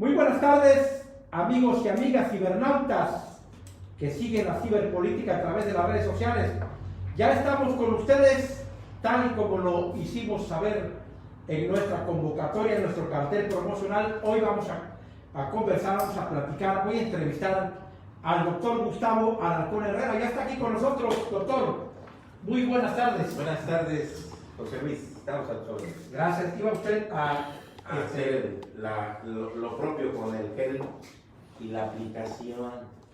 Muy buenas tardes, amigos y amigas cibernautas que siguen la ciberpolítica a través de las redes sociales. Ya estamos con ustedes, tal y como lo hicimos saber en nuestra convocatoria, en nuestro cartel promocional. Hoy vamos a conversar, vamos a platicar, voy a entrevistar al doctor Gustavo Alarcón Herrera. Ya está aquí con nosotros, doctor. Muy buenas tardes. Buenas tardes, José Luis. Estamos al sol. Gracias. Iba usted a hacer lo propio con el gel y la aplicación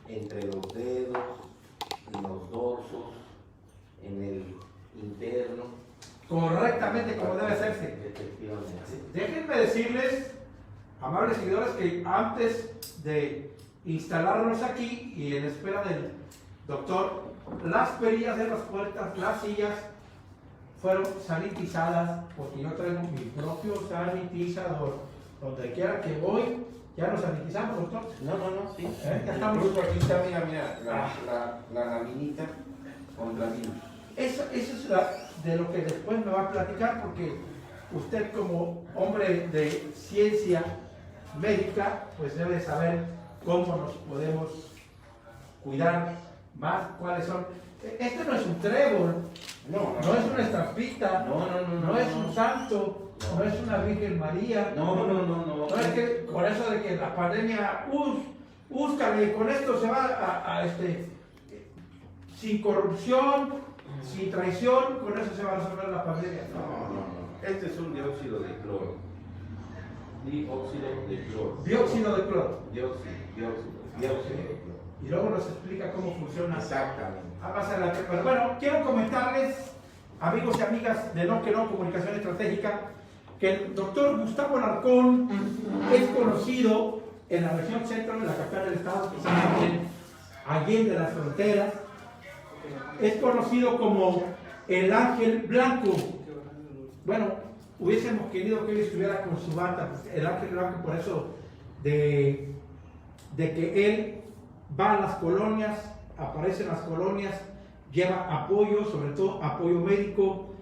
entre los dedos, en los dorsos, en el interno. correctamente como debe hacerse. Efectivamente. Déjenme decirles, amables seguidores, que antes de instalarnos aquí y en espera del doctor, las perillas de las puertas, las sillas, fueron sanitizadas, porque yo traigo mi propio sanitizador. Donde quiera que voy, ya nos sanitizamos, doctor. No, sí. Ya estamos. Incluso aquí está, mira, la laminita contra virus. Eso es de lo que después me va a platicar, porque usted, como hombre de ciencia médica, pues debe saber cómo nos podemos cuidar más, cuáles son. Este no es un trébol, no es una estampita, no es un santo, no es una Virgen María. No. No es que por eso de que la pandemia, búscale, con esto se va sin corrupción, sin traición, con eso se va a resolver la pandemia. No. Este es un dióxido de cloro. Dióxido de cloro. Dióxido de cloro. Dióxido de cloro. Y luego nos explica cómo funciona. Exactamente. Más adelante. Pero bueno, quiero comentarles, amigos y amigas de No Que No Comunicación Estratégica, que el doctor Gustavo Alarcón es conocido en la región centro de la capital del estado, que está en Allende las Fronteras. Es conocido como el Ángel Blanco. Bueno, hubiésemos querido que él estuviera con su bata, el Ángel Blanco, por eso de que él va a las colonias, aparece en las colonias, lleva apoyo, sobre todo apoyo médico.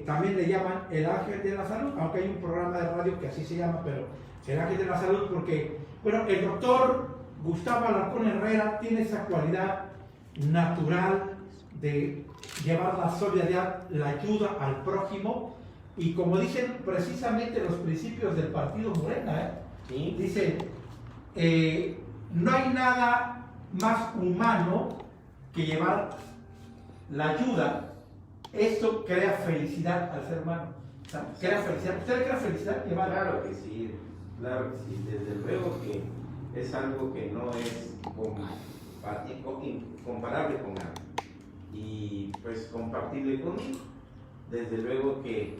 También le llaman el Ángel de la Salud, aunque hay un programa de radio que así se llama, pero el Ángel de la Salud, porque, bueno, el doctor Gustavo Alarcón Herrera tiene esa cualidad natural de llevar la solidaridad, la ayuda al prójimo, y como dicen precisamente los principios del partido Morena, ¿Sí? dicen, no hay nada más humano que llevar la ayuda. Esto crea felicidad al ser humano. O sea, crea felicidad. ¿Usted crea felicidad llevar? Claro que sí. Desde luego que es algo que no es comparable con nada. Y pues compartible conmigo. Desde luego que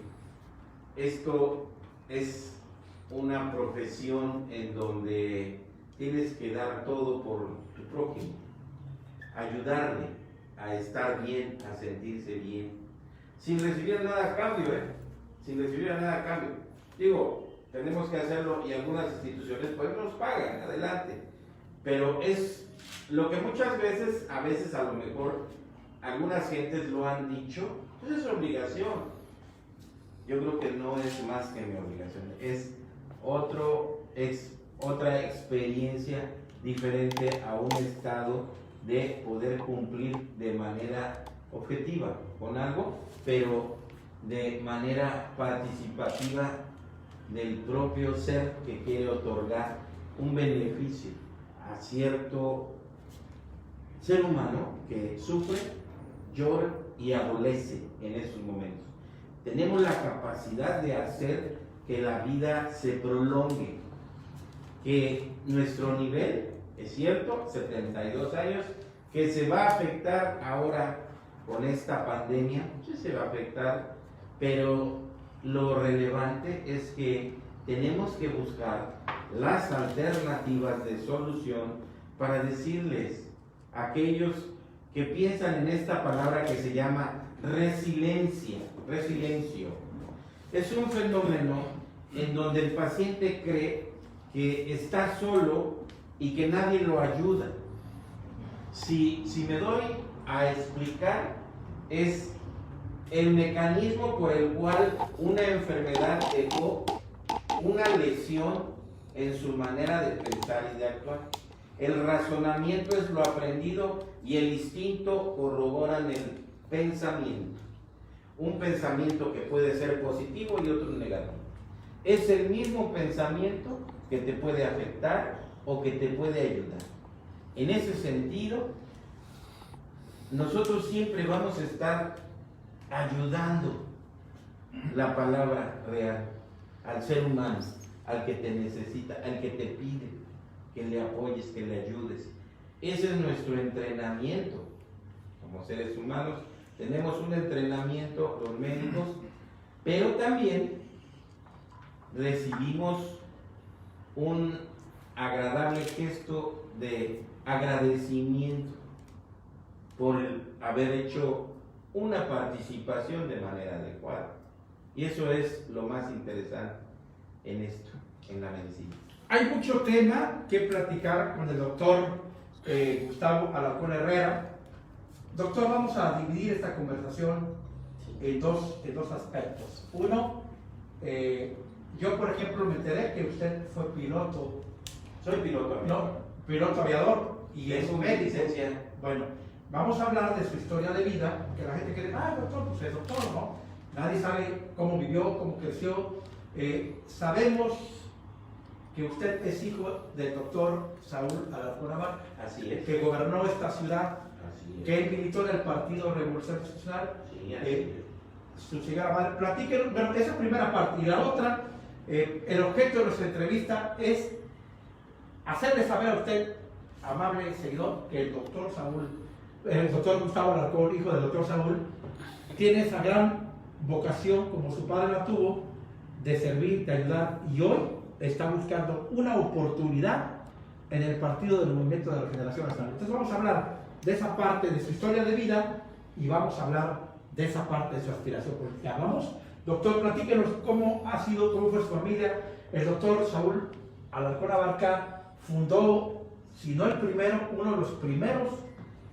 esto es una profesión en donde tienes que dar todo por tu prójimo, ayudarle a estar bien, a sentirse bien, sin recibir nada a cambio, sin recibir nada a cambio. Digo, tenemos que hacerlo y algunas instituciones pues nos pagan, adelante, pero es lo que muchas veces, a veces a lo mejor, algunas gentes lo han dicho, pues es obligación. Yo creo que no es más que mi obligación, es otra experiencia diferente a un estado de poder cumplir de manera objetiva con algo, pero de manera participativa del propio ser que quiere otorgar un beneficio a cierto ser humano que sufre, llora y adolece en esos momentos. Tenemos la capacidad de hacer que la vida se prolongue, que nuestro nivel, es cierto, 72 años, que se va a afectar ahora con esta pandemia, sí se va a afectar, pero lo relevante es que tenemos que buscar las alternativas de solución para decirles a aquellos que piensan en esta palabra que se llama resiliencia. Es un fenómeno en donde el paciente cree que está solo y que nadie lo ayuda. Si me doy a explicar, es el mecanismo por el cual una enfermedad dejó una lesión en su manera de pensar y de actuar. El razonamiento es lo aprendido y el instinto corroboran el pensamiento. Un pensamiento que puede ser positivo y otro negativo. Es el mismo pensamiento que te puede afectar o que te puede ayudar. En ese sentido, nosotros siempre vamos a estar ayudando la palabra real al ser humano, al que te necesita, al que te pide que le apoyes, que le ayudes. Ese es nuestro entrenamiento. Como seres humanos tenemos un entrenamiento, los médicos, pero también recibimos un agradable gesto de agradecimiento por haber hecho una participación de manera adecuada. Y eso es lo más interesante en esto, en la medicina. Hay mucho tema que platicar con el doctor Gustavo Alarcón Herrera. Doctor, vamos a dividir esta conversación en dos aspectos. Uno, yo por ejemplo me enteré que usted fue piloto. Soy piloto. No, piloto aviador y es un médico. licencia. Bueno, vamos a hablar de su historia de vida, que la gente cree, doctor, pues es doctor, ¿no? Nadie sabe cómo vivió, cómo creció. Sabemos que usted es hijo del doctor Saúl Alarcón Abarca, Así es. que gobernó esta ciudad, Así es. que él militó en el Partido Revolución Institucional. Sí, así es. Su llegada a madre. Platíquenos, bueno, esa primera parte. Y la otra, el objeto de nuestra entrevista es hacerle saber a usted, amable seguidor, que el doctor Gustavo Alarcón, hijo del doctor Saúl, tiene esa gran vocación, como su padre la tuvo, de servir, de ayudar, y hoy está buscando una oportunidad en el Partido del Movimiento de la Regeneración Nacional. Entonces vamos a hablar de esa parte de su historia de vida y vamos a hablar de esa parte de su aspiración política. Vamos, doctor, platíquenos cómo fue su familia. El doctor Saúl Alarcón Abarca fundó, si no el primero, uno de los primeros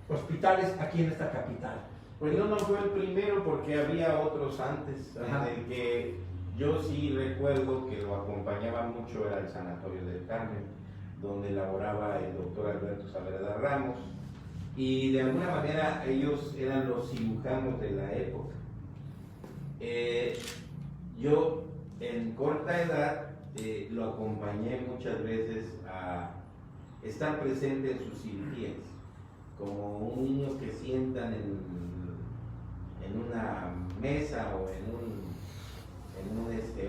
hospitales aquí en esta capital. Pues no fue el primero porque había otros antes. Ajá. En el que yo sí recuerdo que lo acompañaba mucho era el Sanatorio del Carmen, donde laboraba el doctor Alberto Saavedra Ramos, y de alguna manera ellos eran los cirujanos de la época. Yo en corta edad lo acompañé muchas veces a estar presente en sus cirugías, como un niño que sientan en una mesa o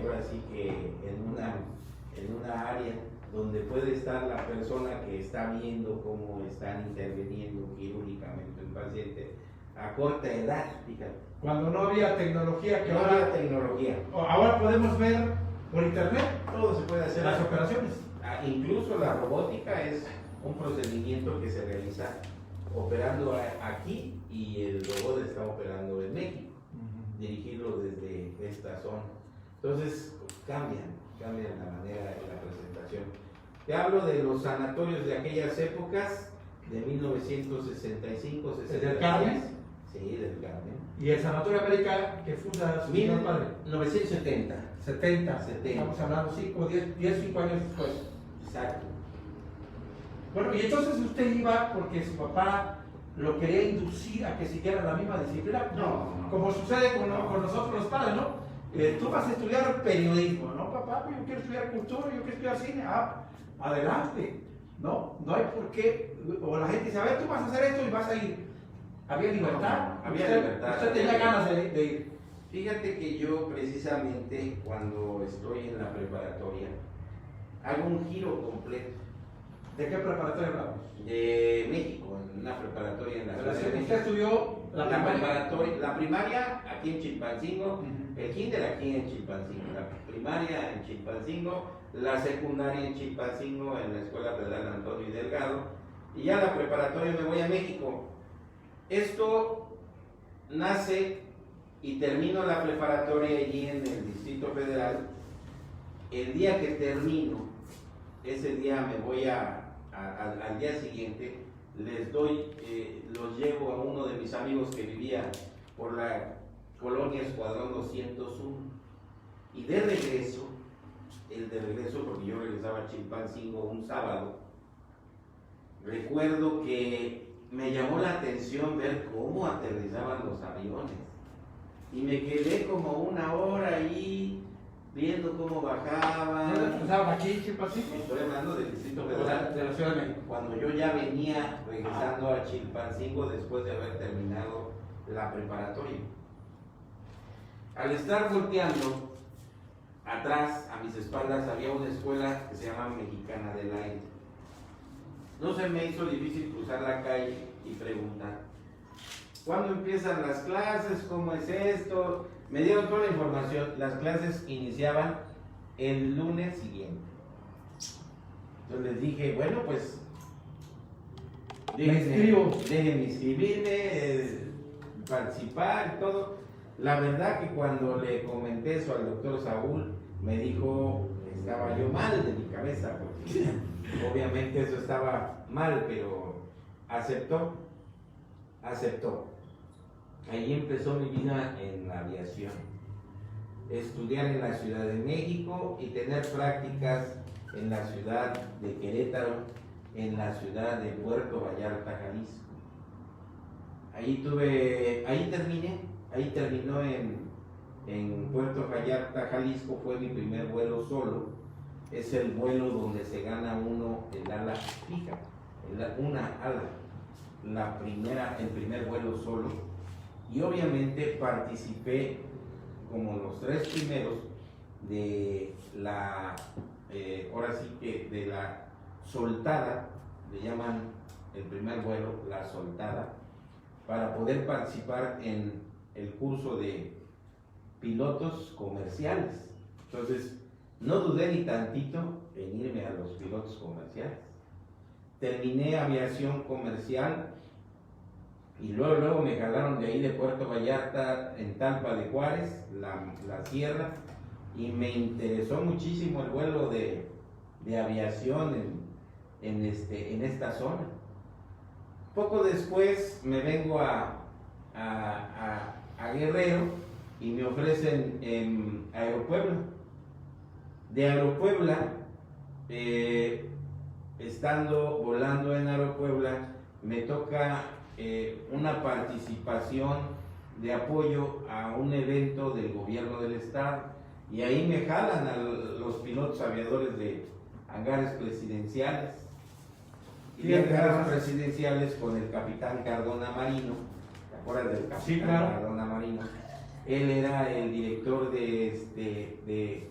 ahora sí que en una área donde puede estar la persona que está viendo cómo están interviniendo quirúrgicamente el paciente a corta edad, fíjate. Cuando no había tecnología que No ahora, había tecnología. ahora podemos ver por internet Todo se puede hacer. las operaciones. Incluso la robótica es un procedimiento que se realiza operando aquí, y el robot está operando en México, dirigirlo desde esta zona. Entonces cambian la manera de la presentación. Te hablo de los sanatorios de aquellas épocas, de 1965, 66. ¿Del Carmen? Sí, del Carmen. Y el Sanatorio América que funda su señor padre. 1970. 70. 70. Estamos hablando 5 años después. Exacto. Bueno, y entonces usted iba porque su papá lo quería inducir a que siguiera la misma disciplina. No. Como sucede con nosotros los padres, ¿no? Tú vas a estudiar periodismo, ¿no, papá? Yo quiero estudiar cultura, yo quiero estudiar cine. Adelante. No hay por qué. O la gente dice, a ver, tú vas a hacer esto y vas a ir. Había libertad. Había libertad. Usted tenía ganas de ir. Fíjate que yo precisamente cuando estoy en la preparatoria hago un giro completo. ¿De qué preparatoria hablamos? De México, en una preparatoria en la Ciudad de ¿Usted México. estudió La primaria aquí en Chilpancingo, el kinder aquí en Chilpancingo, la primaria en Chilpancingo, la secundaria en Chilpancingo, en la Escuela Federal Antonio y Delgado, y ya la preparatoria me voy a México. Esto nace y termino la preparatoria allí en el Distrito Federal. El día que termino, ese día me voy al día siguiente, los llevo a uno de mis amigos que vivía por la colonia Escuadrón 201, y de regreso el de regreso, porque yo regresaba a Chilpancingo un sábado, recuerdo que me llamó la atención ver cómo aterrizaban los aviones. Y me quedé como una hora ahí viendo cómo bajaban. ¿Estaban aquí, Chilpancingo? Estoy hablando del Distrito Federal. De la Ciudad de México. Cuando yo ya venía regresando a Chilpancingo después de haber terminado la preparatoria. Al estar volteando, atrás, a mis espaldas, había una escuela que se llama Mexicana del Aire. No se me hizo difícil cruzar la calle y preguntar: ¿cuándo empiezan las clases? ¿Cómo es esto? Me dieron toda la información. Las clases iniciaban el lunes siguiente. Entonces les dije, bueno, pues déjenme inscribirme, participar y todo. La verdad que cuando le comenté eso al doctor Saúl, me dijo, estaba yo mal de mi cabeza, porque obviamente eso estaba mal, pero aceptó. Ahí empezó mi vida en la aviación. Estudiar en la Ciudad de México y tener prácticas en la ciudad de Querétaro, en la ciudad de Puerto Vallarta, Jalisco. Ahí terminó en Puerto Vallarta, Jalisco, fue mi primer vuelo solo. Es el vuelo donde se gana uno el ala fija, una ala, el primer vuelo solo. Y obviamente participé como los 3 primeros de ahora sí que de la soltada, le llaman el primer vuelo, la soltada, para poder participar en el curso de pilotos comerciales. Entonces, no dudé ni tantito en irme a los pilotos comerciales. Terminé aviación comercial y luego me jalaron de ahí de Puerto Vallarta, en Talpa de Juárez, la sierra, y me interesó muchísimo el vuelo de aviación en esta zona. Poco después me vengo a Guerrero y me ofrecen en Aeropuebla. De Aeropuebla, volando en Aeropuebla, me toca una participación de apoyo a un evento del gobierno del estado, y ahí me jalan a los pilotos aviadores de hangares presidenciales. Y de hangares presidenciales con el capitán Cardona Marino. ¿Te acuerdas del capitán? Sí, claro. Cardona Marino? Él era el director de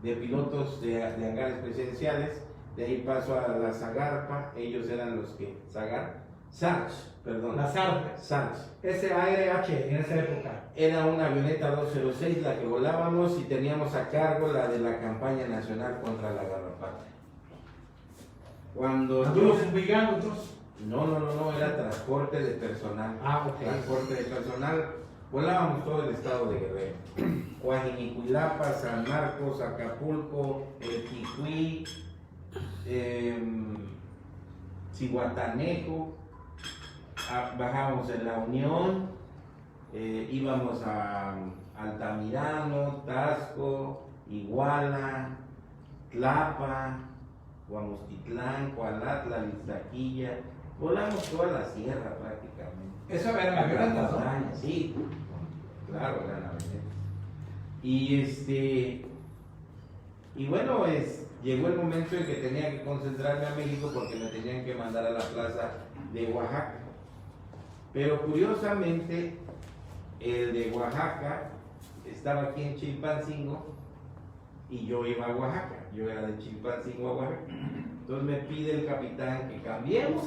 pilotos de hangares presidenciales. De ahí paso a la Zagarpa, ellos eran los que SARS, perdón. La SARS. SARH en esa época. Era una avioneta 206 la que volábamos y teníamos a cargo la de la campaña nacional contra la garrapata. Cuando ¿Anduvo fumigando entonces? No, era transporte de personal. Ok. Transporte de personal. Volábamos todo el estado de Guerrero. Coajinicuilapa, San Marcos, Acapulco, El Ticuí, Cihuatanejo, bajábamos en La Unión, íbamos a Altamirano, Tasco, Iguala, Tlapa, Guamustitlán, Coalatla, Lizaquilla, volamos toda la sierra prácticamente. Eso era la avioneta, ¿no? Sí, claro, era la avioneta. Y bueno, llegó el momento en que tenía que concentrarme a México porque me tenían que mandar a la plaza de Oaxaca. Pero curiosamente, el de Oaxaca estaba aquí en Chilpancingo y yo iba a Oaxaca. Yo era de Chilpancingo a Oaxaca. Entonces me pide el capitán que cambiemos.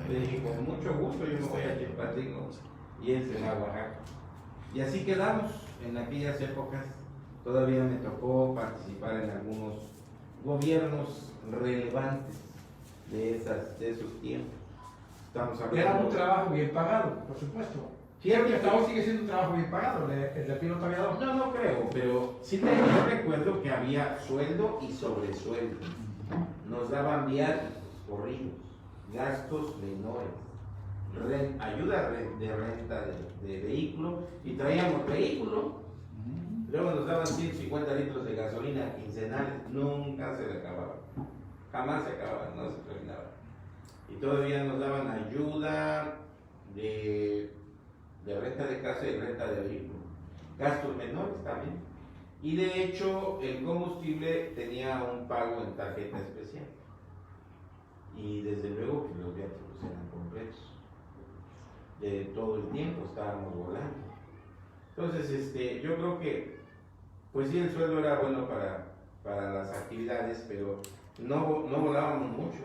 Le dije, con mucho gusto, yo me voy a Chilpancingo y él se va a Oaxaca. Y así quedamos en aquellas épocas. Todavía me tocó participar en algunos gobiernos relevantes de esos tiempos. Estamos hablando. Era un trabajo bien pagado, por supuesto. Creo que hasta hoy sigue siendo un trabajo bien pagado, el de piloto aviador. No creo, pero sí yo recuerdo que había sueldo y sobresueldo. Nos daban viáticos corridos, gastos menores, ayuda de renta de vehículo, y traíamos vehículo. Luego nos daban 150 litros de gasolina quincenales, nunca se le acababa. Jamás se acababa, no se terminaba. Y todavía nos daban ayuda de renta de casa y renta de vehículo. Gastos menores también. Y de hecho, el combustible tenía un pago en tarjeta especial. Y desde luego que los viáticos eran completos. De todo el tiempo estábamos volando. Entonces, yo creo que, pues sí, el sueldo era bueno para las actividades, pero no volábamos mucho.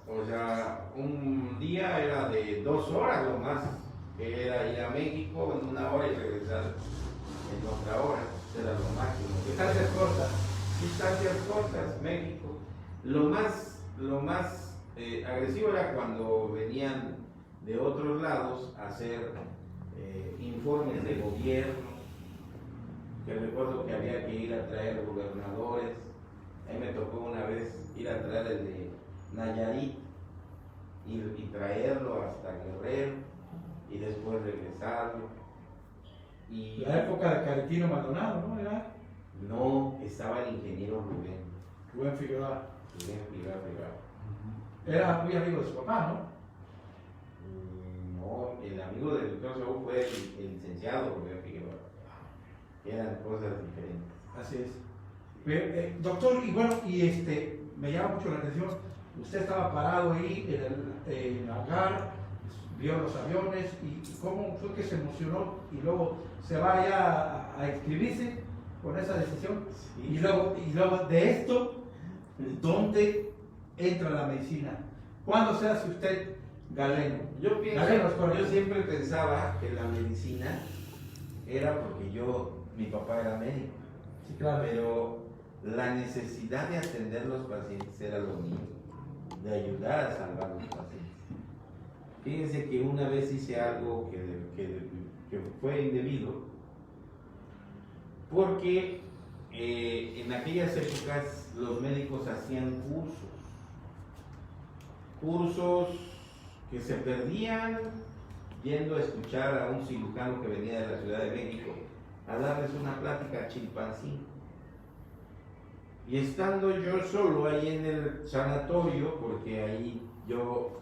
O sea, un día era de 2 horas lo más, que era ir a México en 1 hora y regresar en otra hora. Era lo máximo. Distancias cortas. Distancias cortas, México. Lo más agresivo era cuando venían de otros lados a hacer informes de gobierno, que recuerdo que había que ir a traer gobernadores. A mí me tocó una vez ir a traer el de Nayarit y traerlo hasta Guerrero y después regresarlo. Y La época de Caritino Maldonado, ¿no? Era no, estaba el ingeniero Rubén Figueroa. Figueroa. Era muy amigo de su papá, ¿no? No, el amigo del doctor Saúl fue el licenciado Rubén Figueroa. Eran cosas diferentes. Así es. Doctor, y bueno, me llama mucho la atención, usted estaba parado ahí en el hangar, vio los aviones, y cómo fue que se emocionó y luego se va ya a inscribirse con esa decisión. Sí. Y luego de esto, ¿dónde entra la medicina? ¿Cuándo se hace usted galeno? Yo Galeno, siempre pensaba que la medicina era porque mi papá era médico. Sí, claro. Pero la necesidad de atender los pacientes era lo mío, de ayudar a salvar los pacientes. Fíjense que una vez hice algo que fue indebido, porque en aquellas épocas los médicos hacían cursos que se perdían yendo a escuchar a un cirujano que venía de la Ciudad de México a darles una plática a Chilpancingo. Y estando yo solo ahí en el sanatorio, porque ahí yo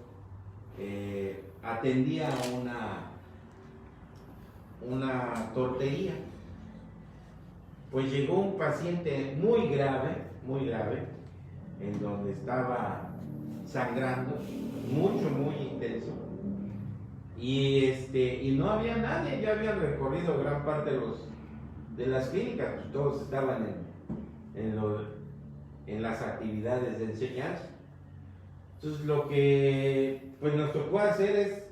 atendía a una tortería, pues llegó un paciente muy grave, en donde estaba sangrando, muy intenso, y no había nadie. Ya habían recorrido gran parte de las clínicas, pues todos estaban en las actividades de enseñanza. Entonces lo que pues nos tocó hacer es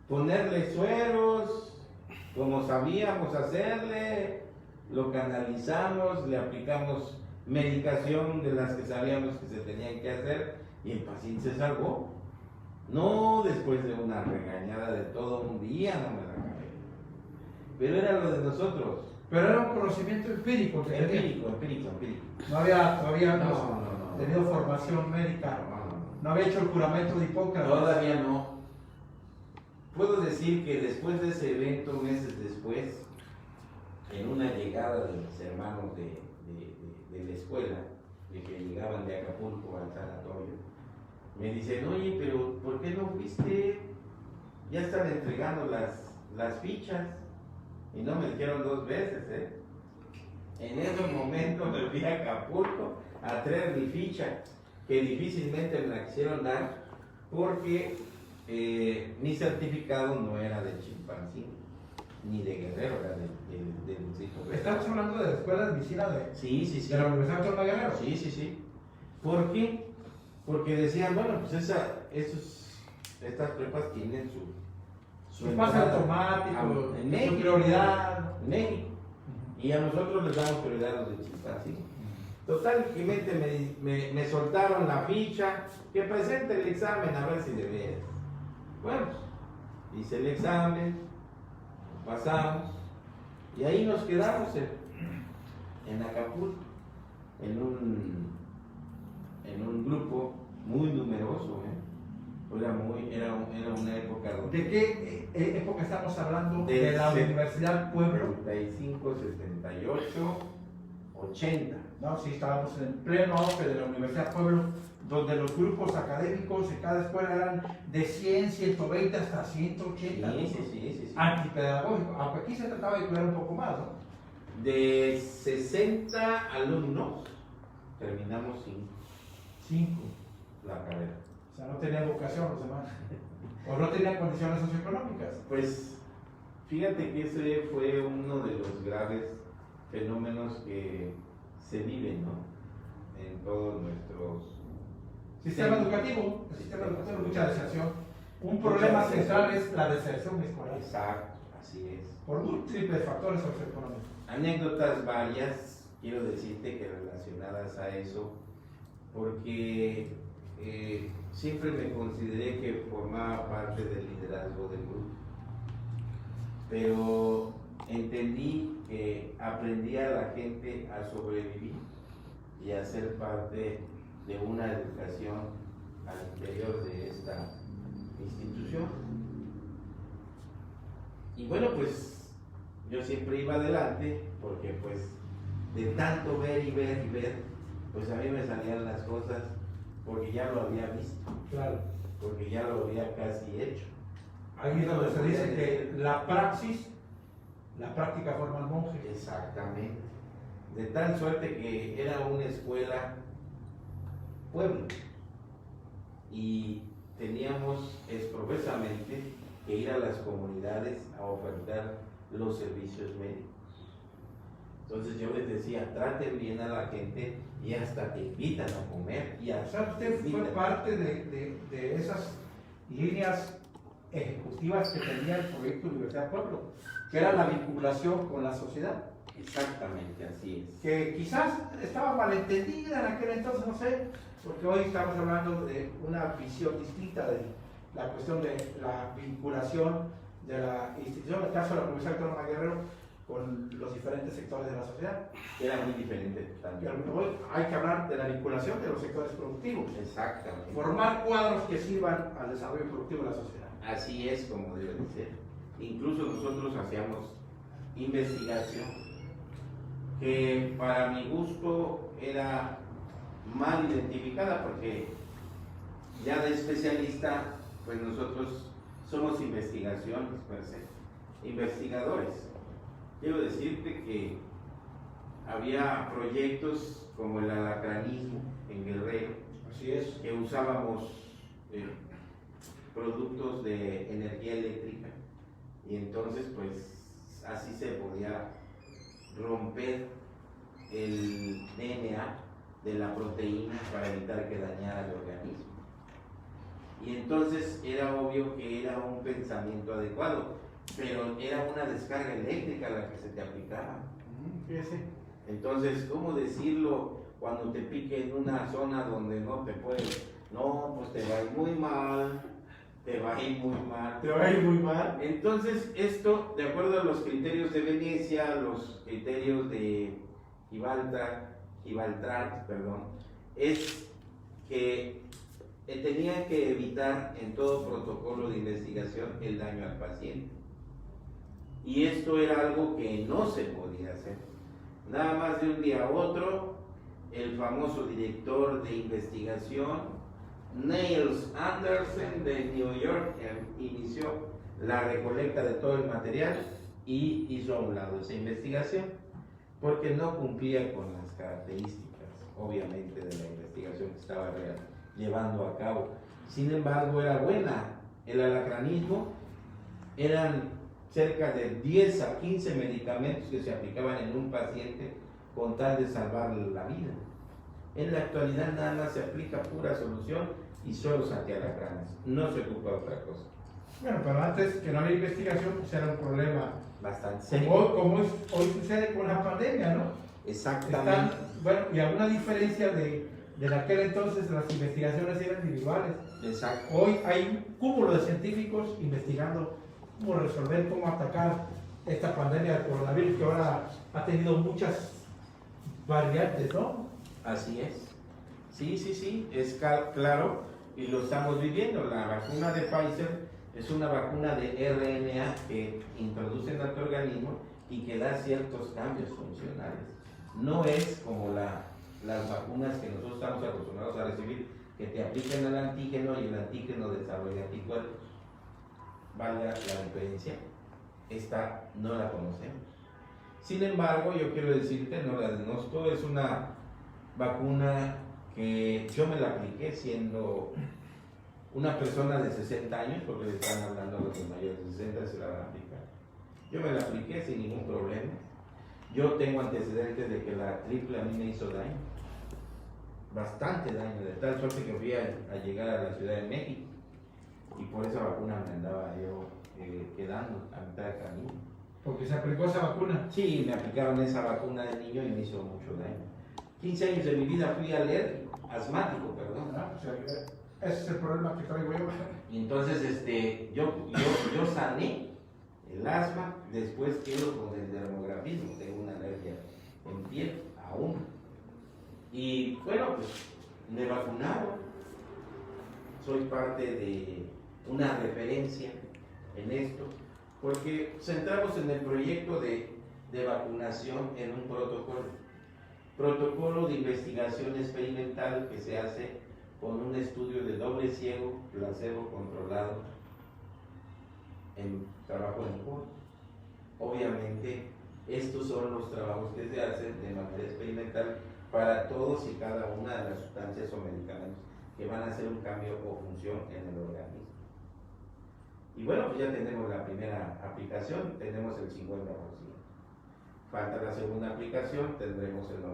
ponerle sueros como sabíamos hacerle, lo canalizamos, le aplicamos medicación de las que sabíamos que se tenían que hacer, y el paciente se salvó. No después de una regañada de todo un día, no me la acabé. Pero era lo de nosotros. Pero era un conocimiento empírico. Empírico. No había todavía No. tenido formación médica. No había hecho el juramento de Hipócrates. Todavía no. Puedo decir que después de ese evento, meses después, en una llegada de mis hermanos de la escuela, de que llegaban de Acapulco al sanatorio, me dicen: oye, pero ¿por qué no fuiste? Ya están entregando las fichas. Y no me dijeron 2 veces, En ese momento me fui a Acapulco a traer mi ficha, que difícilmente me la quisieron dar, porque mi certificado no era de Chilpancingo, ni de Guerrero, era del distrito. Estamos hablando de la Escuela de Medicina de Sí. la Universidad Autónoma de Guerrero. Sí. ¿Por qué? Porque decían, bueno, pues estas prepas tienen su pase automático, en México, su prioridad. En México. Y a nosotros les damos prioridad a los de Chilpancingo. Total, que me soltaron la ficha, que presente el examen a ver si de veras. Bueno, pues, hice el examen, pasamos, y ahí nos quedamos en Acapulco, en un grupo muy numeroso, era muy era una época donde... ¿De qué época estamos hablando? De la se- Universidad Pueblo. 35, 78, 80. No, sí, estábamos en pleno auge de la Universidad Pueblo, donde los grupos académicos de cada escuela eran de 100, 120 hasta 180. ¿no? Sí. Antipedagógico, aunque aquí se trataba de cuidar un poco más, ¿no? De 60 alumnos, terminamos 5. la carrera. O sea, no tenían vocación los demás. O no tenían condiciones socioeconómicas. Pues fíjate que ese fue uno de los graves fenómenos que se viven, ¿no? En todos nuestros Sistema educativo, el sistema educativo, mucha deserción. Un problema central es la deserción escolar. Exacto, así es. Por múltiples factores socioeconómicos. Anécdotas varias, quiero decirte que relacionadas a eso, porque siempre me consideré que formaba parte del liderazgo del grupo, pero entendí que aprendí a la gente a sobrevivir y a ser parte de una educación al interior de esta institución. Y bueno, pues yo siempre iba adelante porque pues de tanto ver y ver y ver, pues a mí me salían las cosas porque ya lo había visto, Claro. porque ya lo había casi hecho. Ahí es donde se dice que la praxis, la práctica forma al monje. Exactamente. De tal suerte que era una escuela pueblo y teníamos exprofesamente que ir a las comunidades a ofertar los servicios médicos. Entonces yo les decía, traten bien a la gente y hasta te invitan a comer. Y O sea, usted fue parte de esas líneas ejecutivas que tenía el proyecto Universidad Pueblo, que era la vinculación con la sociedad. Exactamente, así es. Que quizás estaba malentendida en aquel entonces, no sé, porque hoy estamos hablando de una visión distinta de la cuestión de la vinculación de la institución, en el caso de la Universidad Autónoma de Guerrero, con los diferentes sectores de la sociedad. Era muy diferente Y también. hoy hay que hablar de la vinculación de los sectores productivos, Exactamente. formar cuadros que sirvan al desarrollo productivo de la sociedad. Así es como debe de ser. Incluso nosotros hacíamos investigación que para mi gusto era mal identificada porque ya de especialista, pues nosotros somos investigaciones per se, investigadores. Quiero decirte que había proyectos como el alacranismo en Guerrero, Así es. que usábamos productos de energía eléctrica y entonces pues así se podía romper el DNA de la proteína para evitar que dañara el organismo. Y entonces era obvio que era un pensamiento adecuado, pero era una descarga eléctrica la que se te aplicaba. Fíjese. Entonces, ¿cómo decirlo cuando te pique en una zona donde no te puedes? No, pues te va a ir muy mal, te va a ir muy mal. Te va a ir muy mal. Entonces, esto, de acuerdo a los criterios de Venecia, los criterios de Gibraltar, es que tenían que evitar en todo protocolo de investigación el daño al paciente. Y esto era algo que no se podía hacer. Nada más de un día a otro, el famoso director de investigación, Niels Andersen de New York, inició la recolecta de todo el material y hizo a un lado esa investigación, porque no cumplía con las características, obviamente, de la investigación que estaba llevando a cabo. Sin embargo, era buena. El alacranismo eran cerca de 10 a 15 medicamentos que se aplicaban en un paciente con tal de salvarle la vida. En la actualidad nada más se aplica pura solución y solo antialacranes, no se ocupa otra cosa. Bueno, pero antes que no había investigación, pues era un problema. Bastante serio. Como hoy sucede con la pandemia, ¿no? Exactamente. Bueno, y alguna diferencia de aquel entonces, las investigaciones eran individuales. Exacto. Hoy hay un cúmulo de científicos investigando cómo resolver, cómo atacar esta pandemia del coronavirus que ahora ha tenido muchas variantes, ¿no? Así es. Sí, es claro y lo estamos viviendo. La vacuna de Pfizer es una vacuna de RNA que introduce en nuestro organismo y que da ciertos cambios funcionales. No es como las vacunas que nosotros estamos acostumbrados a recibir, que te aplican el antígeno y el antígeno desarrolla anticuerpos. Valga la diferencia, esta no la conocemos. Sin embargo, yo quiero decirte, no la denostó, es una vacuna que yo me la apliqué siendo una persona de 60 años, porque le están hablando a los mayores de 60, se la van a aplicar. Yo me la apliqué sin ningún problema. Yo tengo antecedentes de que la triple a mí me hizo daño, bastante daño, de tal suerte que fui a llegar a la Ciudad de México y por esa vacuna me andaba yo quedando a mitad de camino. Porque se aplicó esa vacuna. Sí, me aplicaron esa vacuna de niño y me hizo mucho daño. 15 años de mi vida fui asmático, perdón. O sea, ese es el problema que traigo yo. Y entonces yo sané el asma, después quedo con el dermografismo, tengo una alergia en piel aún. Y bueno, pues me vacunaron, soy parte de una referencia en esto, porque centramos en el proyecto de vacunación en un protocolo de investigación experimental que se hace con un estudio de doble ciego, placebo controlado, en trabajo en equipo. Obviamente, estos son los trabajos que se hacen de manera experimental para todos y cada una de las sustancias o medicamentos que van a hacer un cambio o función en el organismo. Y bueno, pues ya tenemos la primera aplicación, tenemos el 50%. Falta la segunda aplicación, tendremos el 94%.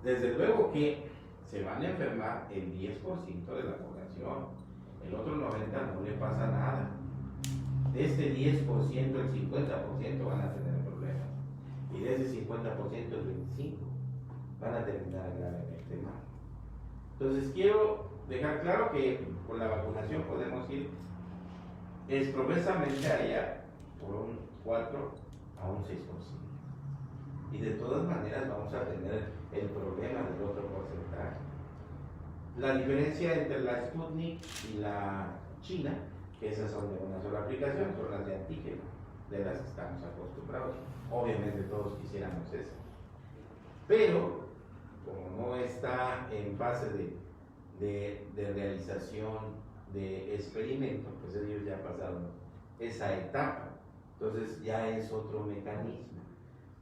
Desde luego que se van a enfermar el 10% de la población, el otro 90% no le pasa nada. De este 10%, el 50% van a tener problemas. Y de ese 50%, el 25% van a terminar gravemente mal. Entonces quiero dejar claro que con la vacunación podemos ir progresivamente allá por un 4 a un 6%. Y de todas maneras vamos a tener el problema del otro porcentaje. La diferencia entre la Sputnik y la China, que esas son de una sola aplicación, son las de antígeno, de las que estamos acostumbrados. Obviamente todos quisiéramos esa. Pero, como no está en fase de realización de experimento, pues ellos ya pasaron esa etapa. Entonces ya es otro mecanismo.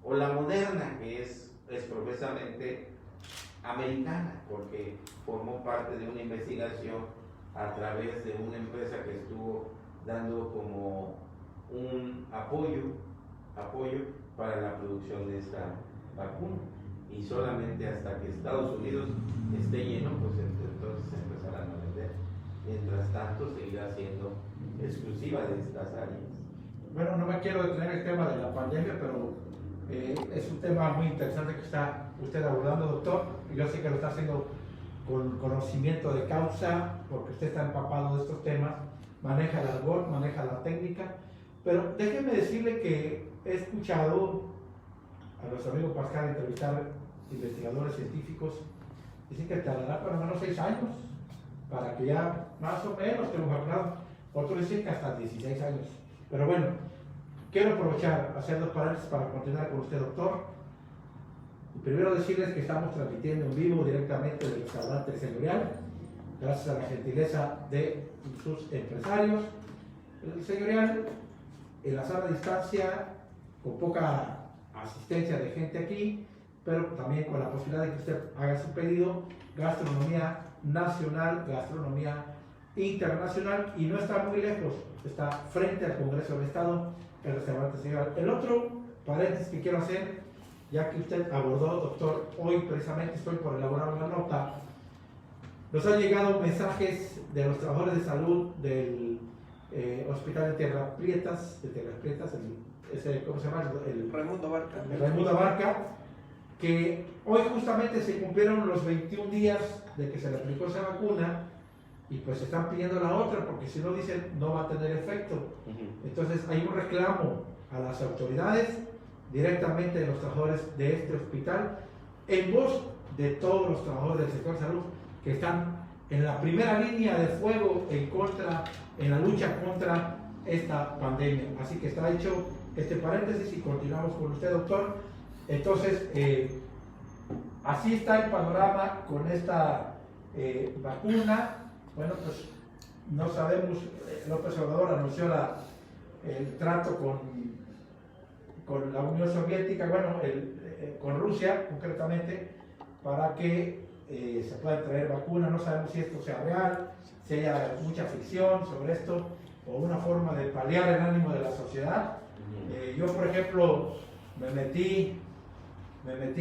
O la Moderna, que es profesamente americana, porque formó parte de una investigación a través de una empresa que estuvo dando como un apoyo para la producción de esta vacuna. Y solamente hasta que Estados Unidos esté lleno, pues entonces empezarán a vender. Mientras tanto, seguirá siendo exclusiva de estas áreas. Bueno, no me quiero detener el tema de la pandemia, pero es un tema muy interesante que está usted abordando, doctor. Yo sé que lo está haciendo con conocimiento de causa, porque usted está empapado de estos temas, maneja el argot, maneja la técnica, pero déjeme decirle que he escuchado a nuestro amigo Pascal entrevistar investigadores científicos, dicen que tardará por lo menos 6 años para que ya más o menos estemos vacunados. Otros dicen que hasta 16 años. Pero bueno, quiero aprovechar, hacer 2 paréntesis para continuar con usted, doctor. Y primero decirles que estamos transmitiendo en vivo directamente del restaurante El Señorial, gracias a la gentileza de sus empresarios. El Señorial, en la sana distancia, con poca asistencia de gente aquí, pero también con la posibilidad de que usted haga su pedido, gastronomía nacional, gastronomía internacional, y no está muy lejos, está frente al Congreso del Estado, el restaurante Señorial. El otro paréntesis que quiero hacer, ya que usted abordó, doctor, hoy precisamente estoy por elaborar una nota, nos han llegado mensajes de los trabajadores de salud del Hospital de Tierras Prietas, ¿cómo se llama? El Raimundo Barca. El Raimundo Barca, que hoy justamente se cumplieron los 21 días de que se le aplicó esa vacuna, y pues están pidiendo la otra, porque si no, dicen, no va a tener efecto. Entonces hay un reclamo a las autoridades, directamente de los trabajadores de este hospital, en voz de todos los trabajadores del sector de salud que están en la primera línea de fuego en la lucha contra esta pandemia. Así que está hecho este paréntesis y continuamos con usted, doctor. Entonces, así está el panorama con esta vacuna. Bueno, pues no sabemos, López Obrador anunció el trato con la Unión Soviética, bueno, con Rusia concretamente, para que se puedan traer vacunas. No sabemos si esto sea real, si haya mucha ficción sobre esto, o una forma de paliar el ánimo de la sociedad. Yo, por ejemplo, me metí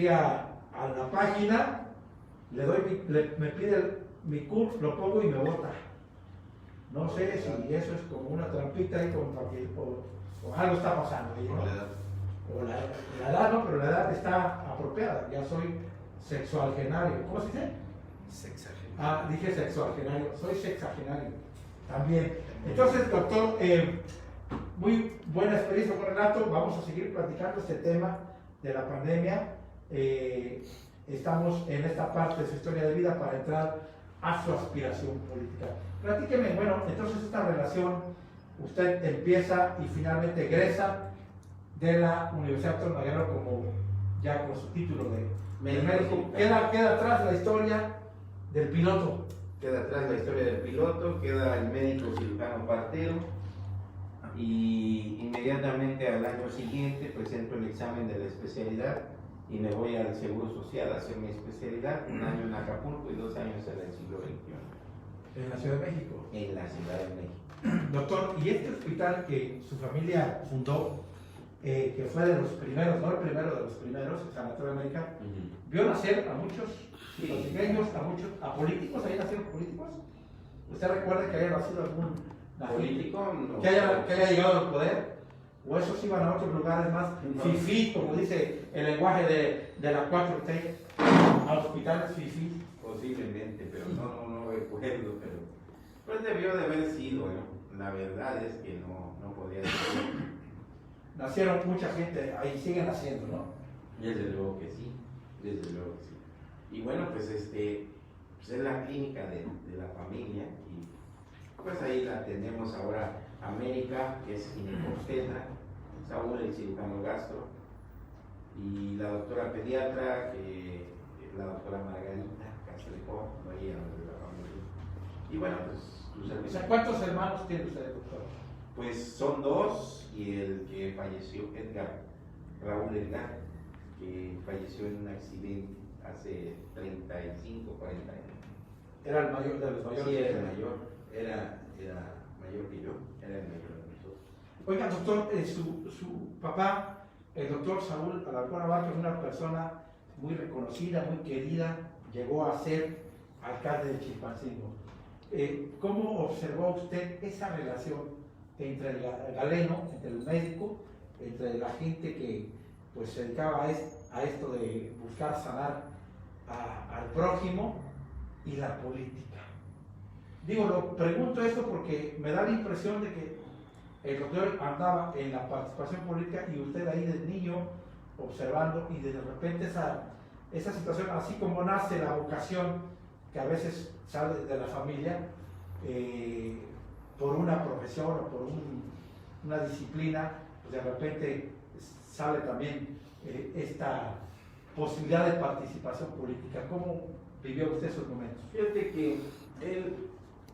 a la página, me pide mi CURP, lo pongo y me vota. No sé si eso es como una trampita ahí, o algo está pasando ahí, ¿no? O la edad no, pero la edad está apropiada. Ya soy sexualgenario. ¿Cómo se dice? Sexagenario. Ah, dije sexualgenario. Soy sexagenario también. Entonces, doctor, muy buena experiencia con Renato. Vamos a seguir platicando este tema de la pandemia. Estamos en esta parte de su historia de vida para entrar a su aspiración política. Platíqueme, bueno, entonces esta relación, usted empieza y finalmente egresa de la Universidad Autónoma de Guerrero como ya con su título de médico. Queda atrás la historia del piloto. Queda atrás la historia del piloto, queda el médico cirujano partero y inmediatamente al año siguiente presento el examen de la especialidad y me voy al Seguro Social a hacer mi especialidad, 1 año en Acapulco y 2 años en el siglo XXI. En la Ciudad de México. En la Ciudad de México. Doctor, ¿y este hospital que su familia fundó, que fue de los primeros, no el primero de los primeros, el Sanatorio de América, vio nacer a muchos pequeños, a políticos? ¿Ahí nacieron políticos? ¿Usted recuerda que haya nacido algún político? No. Que haya llegado al poder? ¿O esos iban a otros lugares más fifí, como dice el lenguaje de la 4T, a hospitales fifí? Posiblemente, pero no recuerdo, pero pues debió de haber sido, ¿no? La verdad es que no podría decir. Nacieron mucha gente, ahí siguen naciendo, ¿no? Desde luego que sí, desde luego que sí. Y bueno, pues pues es la clínica de la familia y pues ahí la tenemos ahora América, que es ginecobstetra, Saúl, el cirujano gastro, y la doctora pediatra, que es la doctora Margarita Castrejón, ahí de la familia. Y bueno, pues tu servicio. O sea, ¿cuántos hermanos tiene usted, doctor? Pues son 2 y el que falleció, Raúl Edgar, que falleció en un accidente hace 35, 40 años. Era el mayor de los mayores. Sí, era el mayor, era mayor que yo, era el mayor de nosotros. Oiga, doctor, su papá, el doctor Saúl Alarcón Abarca, es una persona muy reconocida, muy querida, llegó a ser alcalde de Chilpancingo. ¿Cómo observó usted esa relación entre el galeno, entre el médico, entre la gente que pues, se dedicaba a esto de buscar sanar al prójimo y la política? Digo, lo pregunto esto porque me da la impresión de que el doctor andaba en la participación política y usted ahí de niño observando, y de repente esa situación, así como nace la vocación que a veces sale de la familia por una profesión o por una disciplina, pues de repente sale también esta posibilidad de participación política. ¿Cómo vivió usted esos momentos? Fíjate que él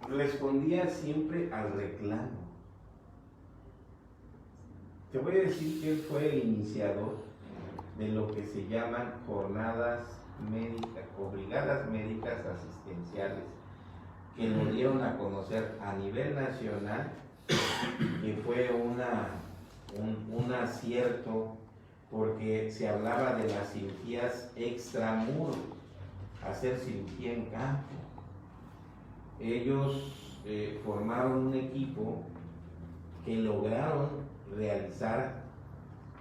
respondía siempre al reclamo. Te voy a decir que él fue el iniciador de lo que se llaman jornadas médicas o brigadas médicas asistenciales, que lo dieron a conocer a nivel nacional, que fue un acierto, porque se hablaba de las cirugías extramuros, hacer cirugía en campo. Ellos formaron un equipo que lograron realizar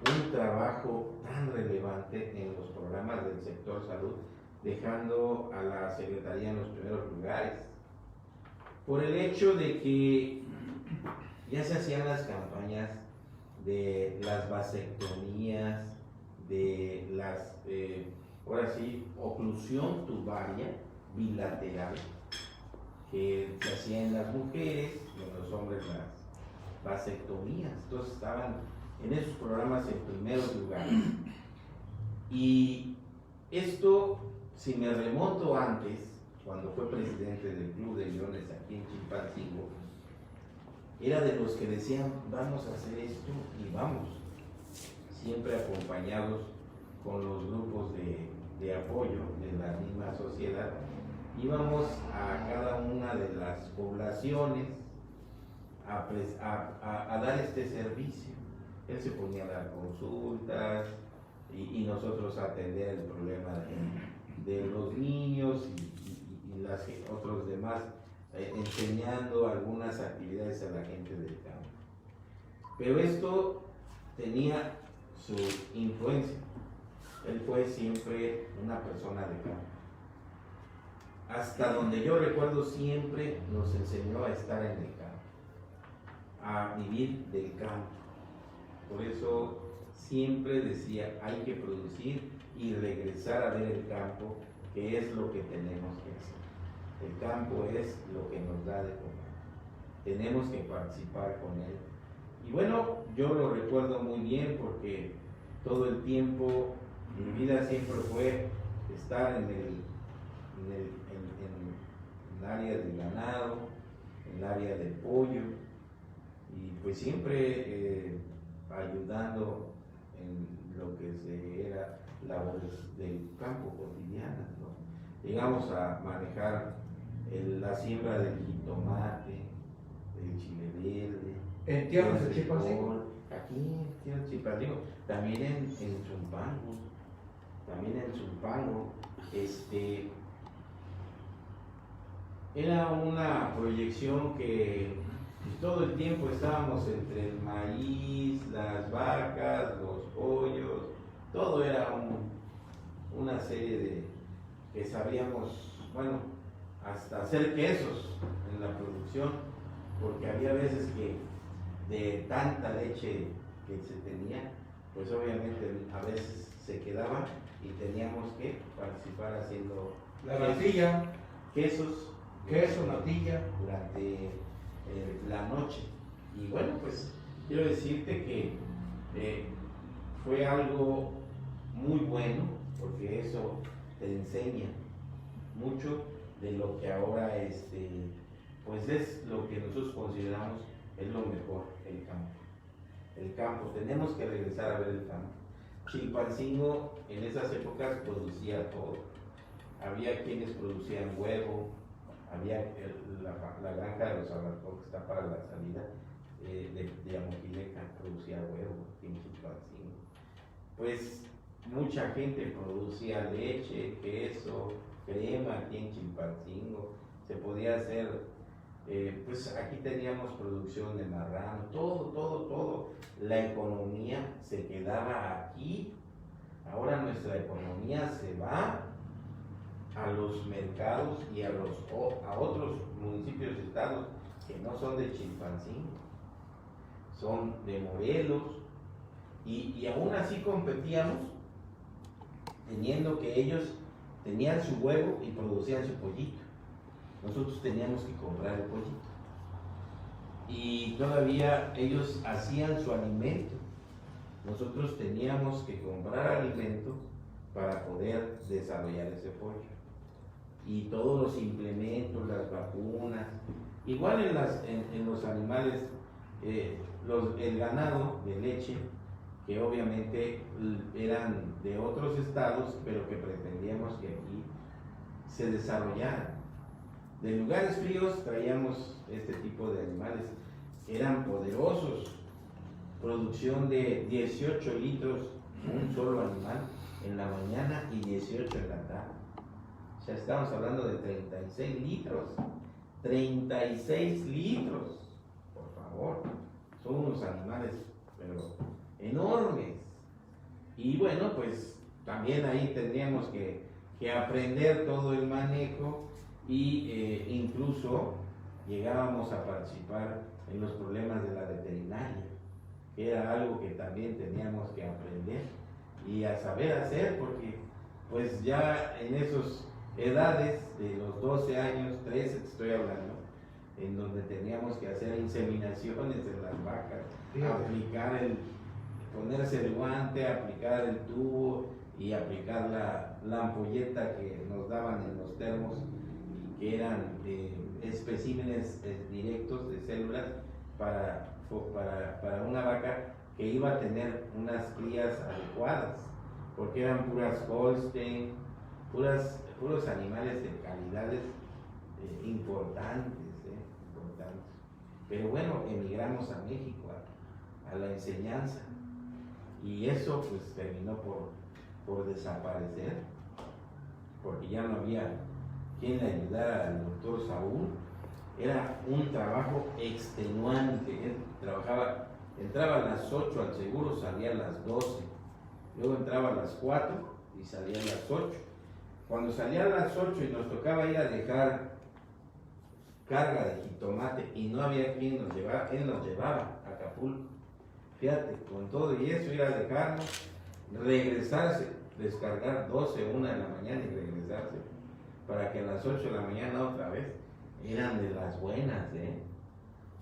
un trabajo tan relevante en los programas del sector salud, dejando a la Secretaría en los primeros lugares, por el hecho de que ya se hacían las campañas de las vasectomías, de las, ahora sí, oclusión tubaria bilateral, que se hacían en las mujeres y en los hombres las vasectomías. Entonces estaban en esos programas en primeros lugares. Y esto, si me remonto antes, cuando fue presidente del Club de Leones aquí en Chilpancingo, era de los que decían, vamos a hacer esto y vamos, siempre acompañados con los grupos de apoyo de la misma sociedad. Íbamos a cada una de las poblaciones a dar este servicio. Él se ponía a dar consultas y nosotros a atender el problema de los niños y las otros demás, enseñando algunas actividades a la gente del campo. Pero esto tenía su influencia. Él fue siempre una persona de campo. Hasta donde yo recuerdo, siempre nos enseñó a estar en el campo, a vivir del campo. Por eso siempre decía, hay que producir y regresar a ver el campo, que es lo que tenemos que hacer. El campo es lo que nos da de comer. Tenemos que participar con él. Y bueno, yo lo recuerdo muy bien porque todo el tiempo, mi vida siempre fue estar en el área del ganado, en el área del pollo, y pues siempre ayudando en lo que era labores del campo cotidianas, ¿no? Llegamos a manejar la siembra del jitomate, del chile verde. ¿En tierras de Chilpancingo? Aquí en tierras de Chilpancingo, también en Zumpango, era una proyección que todo el tiempo estábamos entre el maíz, las vacas, los pollos, todo era una serie de que sabíamos, bueno, hasta hacer quesos en la producción, porque había veces que de tanta leche que se tenía, pues obviamente a veces se quedaba y teníamos que participar haciendo La natilla, queso, natilla, durante la noche. Y bueno, pues quiero decirte que fue algo muy bueno, porque eso te enseña mucho de lo que ahora pues es lo que nosotros consideramos es lo mejor, el campo. El campo, tenemos que regresar a ver el campo. Chilpancingo en esas épocas producía todo. Había quienes producían huevo, había la granja de los Abarcó, que está para la salida de Amoquileca, producía huevo aquí en Chilpancingo. Pues mucha gente producía leche, queso, crema aquí en Chilpancingo. Se podía hacer, pues aquí teníamos producción de marrano, todo. La economía se quedaba aquí. Ahora nuestra economía se va a los mercados y a otros municipios y estados que no son de Chilpancingo, son de Morelos, y aún así competíamos, teniendo que ellos tenían su huevo y producían su pollito. Nosotros teníamos que comprar el pollito. Y todavía ellos hacían su alimento. Nosotros teníamos que comprar alimento para poder desarrollar ese pollo. Y todos los implementos, las vacunas, igual en los animales, el ganado de leche, que obviamente eran de otros estados, pero que pretendíamos que aquí se desarrollaran. De lugares fríos traíamos este tipo de animales, eran poderosos, producción de 18 litros un solo animal en la mañana y 18 en la tarde. O sea, estamos hablando de 36 litros. 36 litros, por favor. Son unos animales, pero enormes. Y bueno, pues también ahí tendríamos que aprender todo el manejo y incluso llegábamos a participar en los problemas de la veterinaria, que era algo que también teníamos que aprender y a saber hacer, porque pues ya en esos edades de los 12 años, 13 te estoy hablando, en donde teníamos que hacer inseminaciones en las vacas, ponerse el guante, aplicar el tubo y aplicar la ampolleta que nos daban en los termos, que eran especímenes directos de células para una vaca que iba a tener unas crías adecuadas, porque eran puras Holstein, puros animales de calidades importantes. Pero bueno, emigramos a México a la enseñanza, y eso pues terminó por desaparecer, porque ya no había quien le ayudara al doctor Saúl. Era un trabajo extenuante. Él entraba a las 8 al seguro, salía a las 12, luego entraba a las 4 y salía a las 8. Cuando salía a las 8 y nos tocaba ir a dejar carga de jitomate y no había quien nos llevara, él nos llevaba a Acapulco. Fíjate, con todo y eso, ir a dejarnos, regresarse, descargar 12, 1 de la mañana y regresarse, para que a las 8 de la mañana otra vez. Eran de las buenas,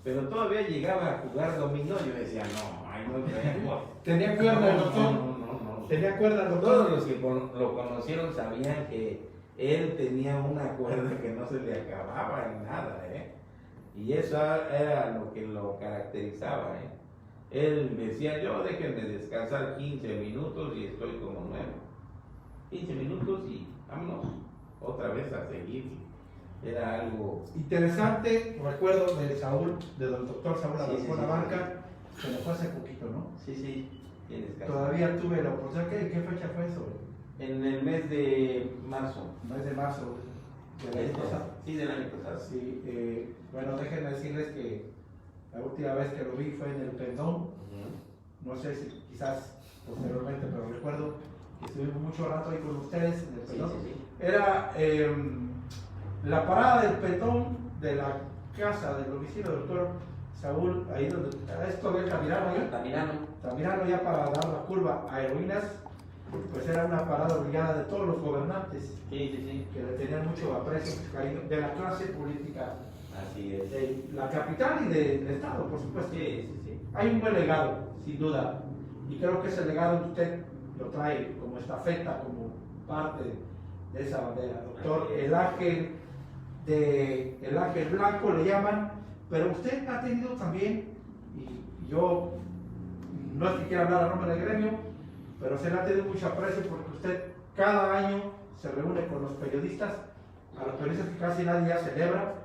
Pero todavía llegaba a jugar dominó. Yo decía, no. ¿Tenía cuerda el doctor? No. ¿Tenía cuerda el doctor? Todos los que lo conocieron sabían que él tenía una cuerda que no se le acababa en nada, Y eso era lo que lo caracterizaba, Él decía, yo déjenme descansar 15 minutos y estoy como nuevo. 15 minutos y vámonos otra vez a seguir. Era algo interesante. Recuerdo de Saúl, del doctor Saúl sí, Abarca, que lo fue hace poquito, ¿no? Sí, tienes razón. Todavía tuve la oportunidad. ¿Qué fecha fue eso? En el mes de marzo. Mes de marzo del año pasado. Sí, del año pasado. Sí, bueno, déjenme decirles que la última vez que lo vi fue en el Pendón. No sé si quizás posteriormente, pero recuerdo que estuvimos mucho rato ahí con ustedes en el Pendón. Sí. Era la parada del Pendón de la casa del domicilio del doctor Saúl, ahí donde esto de Tamirano ya para dar la curva a Heroínas, pues era una parada obligada de todos los gobernantes Sí. que le tenían mucho aprecio, mucho cariño, de la clase política. Así es. De la capital y del estado, por supuesto. Sí. Hay un buen legado, sin duda, y creo que ese legado usted lo trae como estafeta, como parte de esa bandera. Doctor, el ángel blanco le llaman, pero usted ha tenido también, y yo no es que quiera hablar a nombre del gremio, pero se le ha tenido mucho aprecio porque usted cada año se reúne con los periodistas, a los periodistas que casi nadie ya celebra.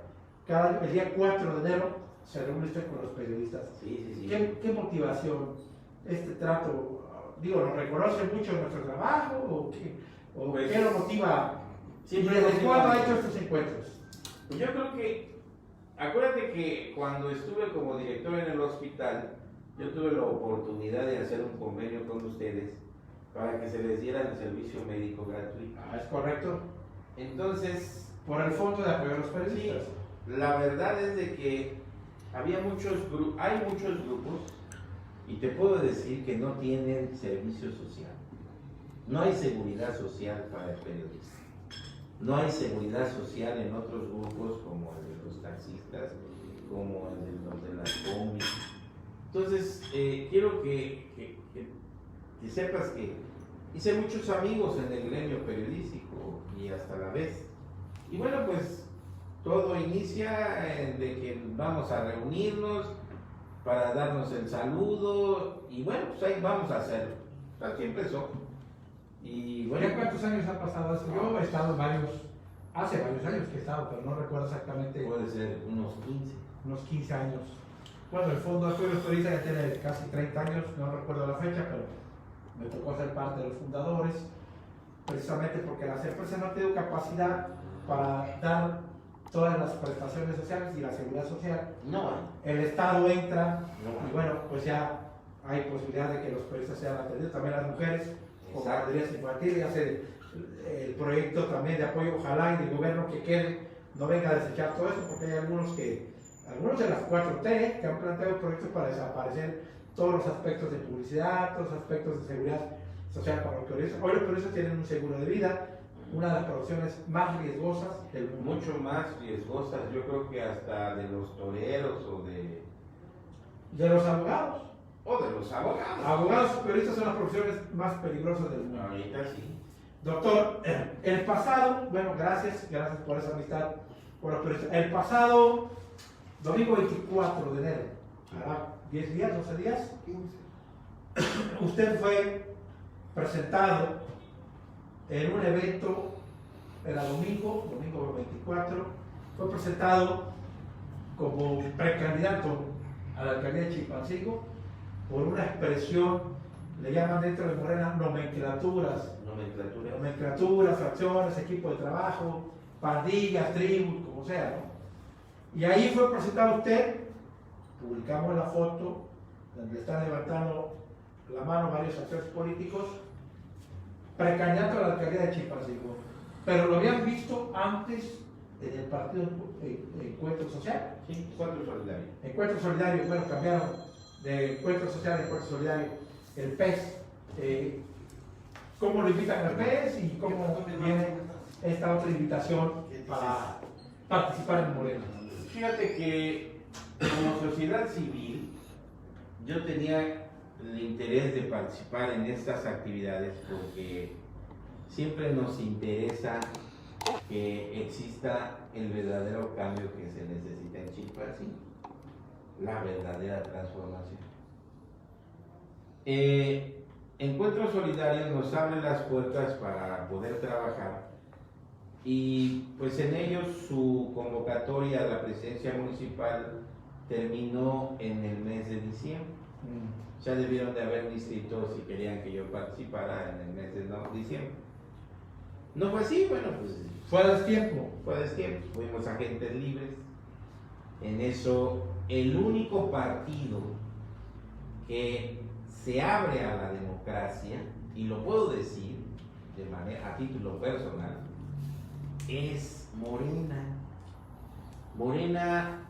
El día 4 de enero se reúne usted con los periodistas. Sí. ¿Qué motivación este trato? Digo, ¿lo reconoce mucho en nuestro trabajo? Pues, ¿qué lo motiva? Siempre ¿Cuándo ha hecho estos encuentros? Yo creo que, acuérdate que cuando estuve como director en el hospital, yo tuve la oportunidad de hacer un convenio con ustedes para que se les diera el servicio médico gratuito. ¿Es correcto? Entonces, por el fondo de apoyo a los periodistas. Sí, la verdad es de que hay muchos grupos, y te puedo decir que no tienen servicio social. No hay seguridad social para el periodista. No hay seguridad social en otros grupos como el de los taxistas, como el de los de las combis. Entonces, quiero que sepas que hice muchos amigos en el gremio periodístico y hasta la vez. Y bueno, pues todo inicia de que vamos a reunirnos para darnos el saludo y bueno, pues ahí vamos a hacerlo. Así empezó. Y bueno, ¿Ya cuántos años ha pasado eso? Yo he estado hace varios años que he estado, pero no recuerdo exactamente. Puede ser unos 15. Unos 15 años. Bueno, el Fondo de Apoyo Periodista ya tiene casi 30 años, no recuerdo la fecha, pero me tocó ser parte de los fundadores, precisamente porque las empresas no han tenido capacidad para dar todas las prestaciones sociales y la seguridad social. No. El Estado entra No. y bueno, pues ya hay posibilidad de que los periodistas sean atendidos, también las mujeres, con guarderías infantiles, ya hace el proyecto también de apoyo, ojalá y el gobierno que quede no venga a desechar todo eso, porque hay algunos de las 4T que han planteado proyectos para desaparecer todos los aspectos de publicidad, todos los aspectos de seguridad social para los periodistas. Hoy los periodistas tienen un seguro de vida, una de las profesiones más riesgosas del mundo. Mucho más riesgosas, yo creo que hasta de los toreros o De los abogados. de los abogados. Abogados periodistas son las profesiones más peligrosas del mundo. Ahorita sí. Doctor, el pasado, bueno, gracias por esa amistad. El pasado domingo 24 de enero, ¿verdad? 10 días, 12 días, 15. usted fue presentado en un evento, era domingo 24, fue presentado como precandidato a la alcaldía de Chilpancingo por una expresión, le llaman dentro de Morena nomenclaturas, fracciones, equipo de trabajo, pandillas, tribus, como sea, ¿no? Y ahí fue presentado usted, publicamos la foto donde están levantando la mano varios actores políticos, precandidato a la alcaldía de Chilpancingo, pero lo habían visto antes en el partido Encuentro Social. Sí, Encuentro Solidario. Encuentro Solidario, bueno, cambiaron de Encuentro Social a Encuentro Solidario, el PES. ¿Cómo lo invitan al PES y cómo viene esta otra invitación para participar en Morena? Fíjate que como sociedad civil yo tenía el interés de participar en estas actividades porque siempre nos interesa que exista el verdadero cambio que se necesita en Chilpancingo, la verdadera transformación. Encuentro Solidario nos abre las puertas para poder trabajar y pues en ellos su convocatoria a la presidencia municipal terminó en el mes de diciembre. Ya debieron de haberme inscrito si querían que yo participara en el mes de diciembre. No fue así, bueno, pues Fue a destiempo. fue a destiempo, fuimos agentes libres. En eso, el único partido que se abre a la democracia, y lo puedo decir de manera a título personal, es Morena. Morena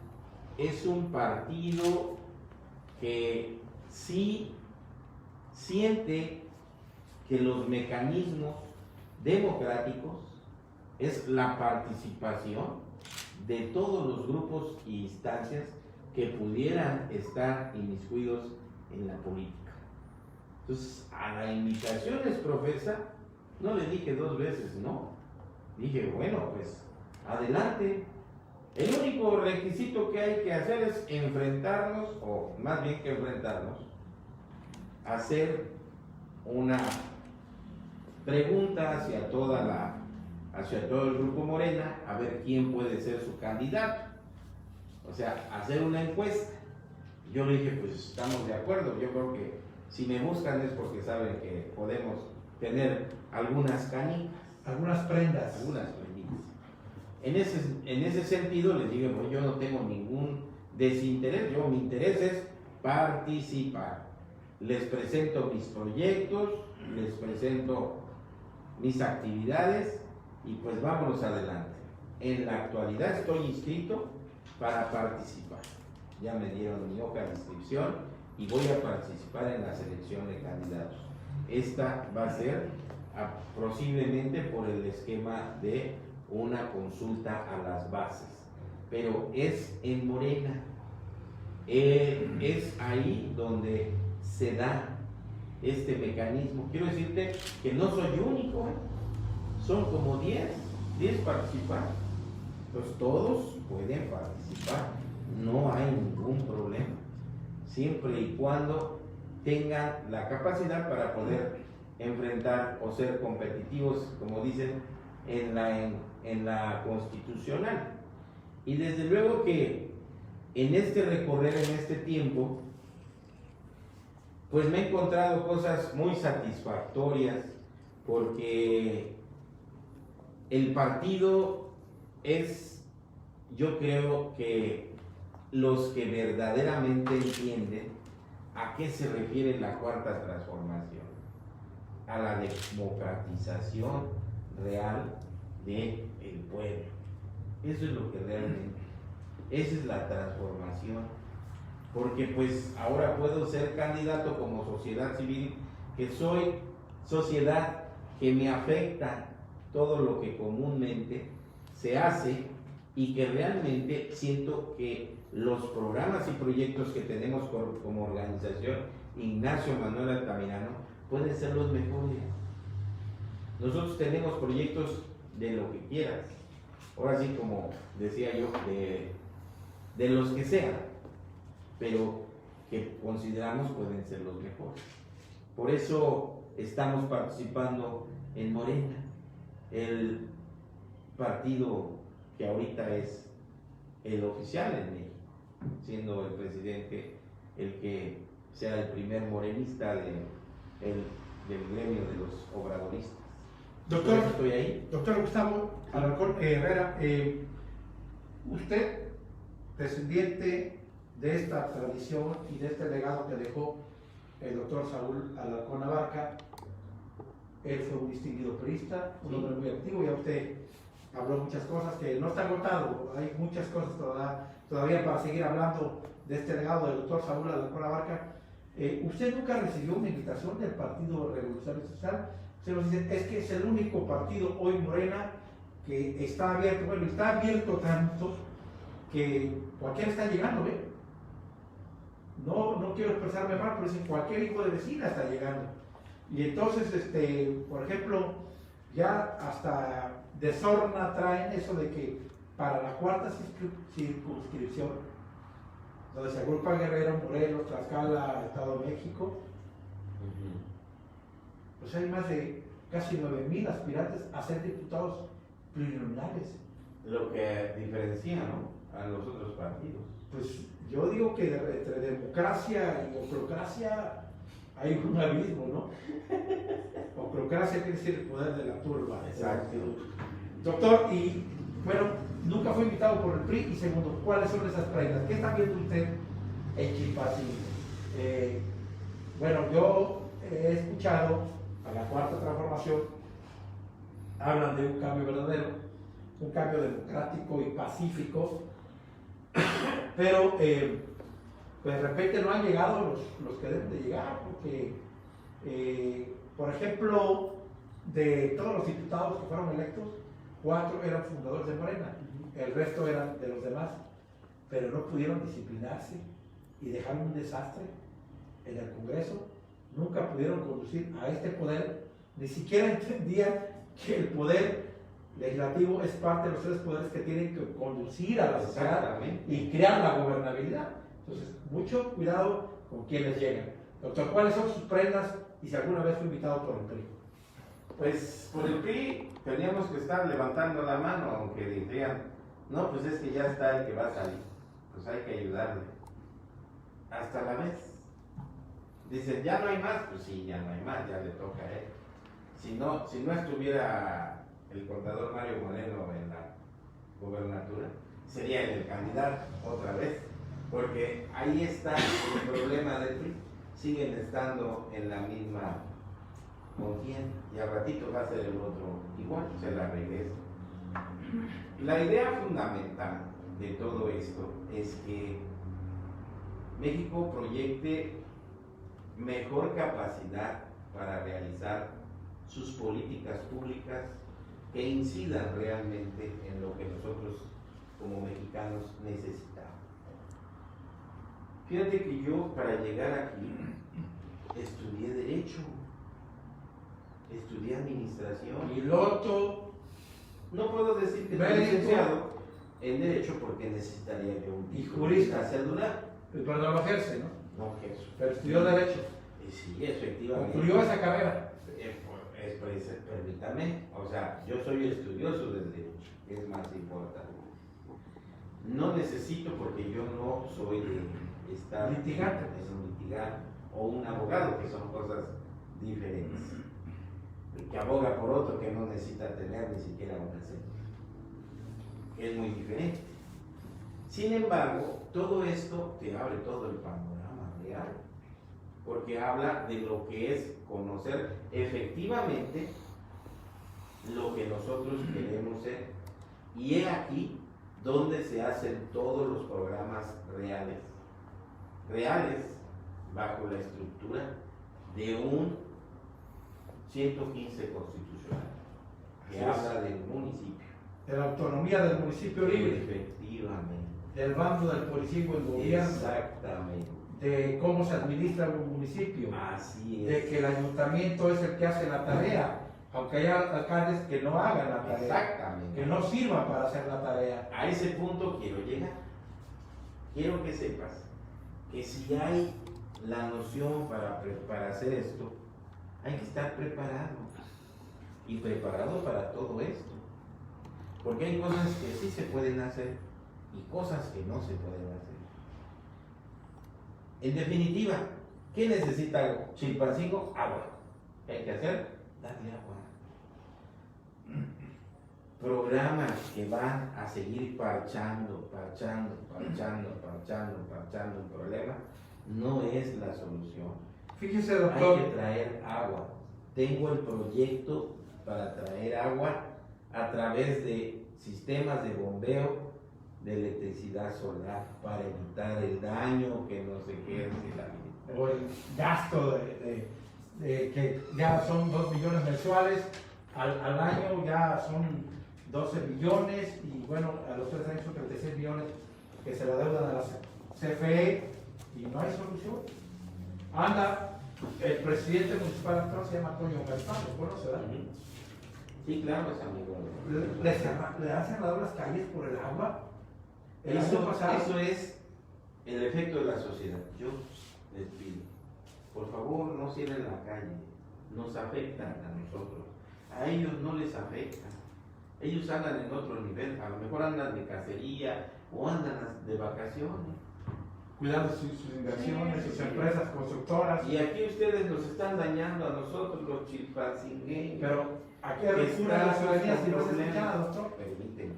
es un partido que sí siente que los mecanismos democráticos es la participación de todos los grupos e instancias que pudieran estar inmiscuidos en la política. Entonces, a la invitación les profesa, no le dije 2 veces no. Dije, bueno, pues adelante. El único requisito que hay que hacer es enfrentarnos, o más bien que enfrentarnos, hacer una pregunta hacia todo el grupo Morena, a ver quién puede ser su candidato. O sea, hacer una encuesta. Yo le dije, pues estamos de acuerdo, yo creo que si me buscan es porque saben que podemos tener algunas canicas. Algunas prendas. Algunas prenditas. En ese sentido les digo, pues yo no tengo ningún desinterés, mi interés es participar. Les presento mis proyectos, les presento mis actividades y pues vámonos adelante. En la actualidad estoy inscrito para participar. Ya me dieron mi hoja de inscripción y voy a participar en la selección de candidatos. Esta va a ser posiblemente por el esquema de una consulta a las bases, pero es en Morena, es ahí donde se da este mecanismo. Quiero decirte que no soy único, son como 10 participantes, pues todos pueden participar, no hay ningún problema, siempre y cuando tengan la capacidad para poder enfrentar o ser competitivos, como dicen en la constitucional. Y desde luego que en este recorrer, en este tiempo, pues me he encontrado cosas muy satisfactorias, porque el partido es, yo creo que los que verdaderamente entienden a qué se refiere la cuarta transformación, a la democratización real del pueblo. Eso es lo que realmente, esa es la transformación, porque pues ahora puedo ser candidato como sociedad civil, que soy sociedad que me afecta todo lo que comúnmente se hace y que realmente siento que los programas y proyectos que tenemos como organización Ignacio Manuel Altamirano pueden ser los mejores. Nosotros tenemos proyectos de lo que quieras, ahora sí, como decía yo, de los que sean, pero que consideramos pueden ser los mejores. Por eso estamos participando en Morena, el partido que ahorita es el oficial en México, siendo el presidente el que sea el primer morenista del gremio de los obradoristas. Doctor, estoy ahí. Doctor Gustavo Alarcón Herrera, usted, descendiente de esta tradición y de este legado que dejó el doctor Saúl Alarcón Abarca, él fue un distinguido periodista, un hombre muy activo, ya usted habló muchas cosas que no está agotado, hay muchas cosas todavía para seguir hablando de este legado del doctor Saúl Alarcón Abarca. ¿Usted nunca recibió una invitación del Partido Revolucionario Social? Se nos dice, es que es el único partido hoy Morena que está abierto, bueno, está abierto tanto que cualquiera está llegando, ¿ve? No quiero expresarme mal, pero dicen cualquier hijo de vecina está llegando. Y entonces, por ejemplo, ya hasta de sorna traen eso de que para la cuarta circunscripción, donde se agrupa Guerrero, Morelos, Tlaxcala, Estado de México, pues hay más de casi 9,000 aspirantes a ser diputados plurinominales. Lo que diferencia, ¿no?, a los otros partidos. Pues yo digo que entre democracia y oclocracia hay un abismo, ¿no? Oclocracia quiere decir el poder de la turba. Exacto. Doctor, y bueno, nunca fue invitado por el PRI, y segundo, ¿cuáles son esas prendas? ¿Qué está viendo usted en Chilpancingo? Bueno, yo he escuchado a la Cuarta Transformación, hablan de un cambio verdadero, un cambio democrático y pacífico, pero pues de repente no han llegado los que deben de llegar, porque, por ejemplo, de todos los diputados que fueron electos, 4 eran fundadores de Morena, el resto eran de los demás, pero no pudieron disciplinarse y dejaron un desastre en el Congreso. Nunca pudieron conducir a este poder, ni siquiera entendían que el poder legislativo es parte de los 3 poderes que tienen que conducir a la sociedad y crear la gobernabilidad. Entonces, mucho cuidado con quienes llegan. Doctor, ¿cuáles son sus prendas y si alguna vez fue invitado por el PRI? Pues por el PRI teníamos que estar levantando la mano, aunque dirían, no, pues es que ya está el que va a salir, pues hay que ayudarle. Hasta la vez. Dicen, ya no hay más, pues sí, ya no hay más, ya le toca a él. Si no estuviera el contador Mario Moreno en la gobernatura, sería el candidato otra vez, porque ahí está el problema del PRI, siguen estando en la misma contienda y al ratito va a ser el otro igual, se la regresa. La idea fundamental de todo esto es que México proyecte mejor capacidad para realizar sus políticas públicas que incidan realmente en lo que nosotros como mexicanos necesitamos. Fíjate que yo para llegar aquí estudié Derecho, estudié Administración. Piloto. No puedo decir que soy licenciado en Derecho porque necesitaría yo un y jurista celular. Pero no lo ejerce, ¿no? No ejerzo. Pero estudió Derecho. Sí, efectivamente. Concluyó esa carrera. Permítame, o sea, yo soy estudioso del Derecho, es más importante. No necesito porque yo no soy de estar litigante, es un litigante o un abogado, que son cosas diferentes. El que aboga por otro que no necesita tener ni siquiera una cédula, es muy diferente. Sin embargo, todo esto te abre todo el panorama real, porque habla de lo que es conocer efectivamente lo que nosotros queremos ser. Y he aquí donde se hacen todos los programas reales bajo la estructura de un 115 constitucional, que Sí. habla del municipio. De la autonomía del municipio libre, Efectivamente. del bando del municipio en gobierno, Exactamente. de cómo se administra un municipio, Así de es. que el ayuntamiento es el que hace la tarea, aunque haya alcaldes que no hagan la tarea, Exactamente. que no sirvan para hacer la tarea. A ese punto quiero llegar. Quiero que sepas que si hay la noción para hacer esto, hay que estar preparado. Y preparado para todo esto. Porque hay cosas que sí se pueden hacer y cosas que no se pueden hacer. En definitiva, ¿qué necesita Chilpancingo? Agua. ¿Qué hay que hacer? Darle agua. Programas que van a seguir parchando un problema, no es la solución. Fíjese, Hay doctor, que traer agua. Tengo el proyecto para traer agua a través de sistemas de bombeo de electricidad solar para evitar el daño que nos ejerce la vida. o el gasto de que ya son 2 millones mensuales, al año ya son 12 millones y bueno, a los 3 años son 36 millones que se le adeudan a la CFE y no hay solución. Anda, el presidente municipal actual se llama Antonio Gaspar, ¿lo conoce, verdad? Sí, claro, es amigo. ¿Le han cerrado las calles por el agua? El año Eso pasado, es el efecto de la sociedad. Yo les pido, por favor, no cierren la calle. Nos afectan a nosotros. A ellos no les afecta. Ellos andan en otro nivel. A lo mejor andan de cacería o andan de vacaciones. cuidando sus inversiones, Sí, sus sí. empresas constructoras, Y aquí ustedes nos están dañando a nosotros, los chilpancingueños. pero aquí Que recurre a la estamos ciudadanía con si no se problemas. escucha, doctor. Permíteme.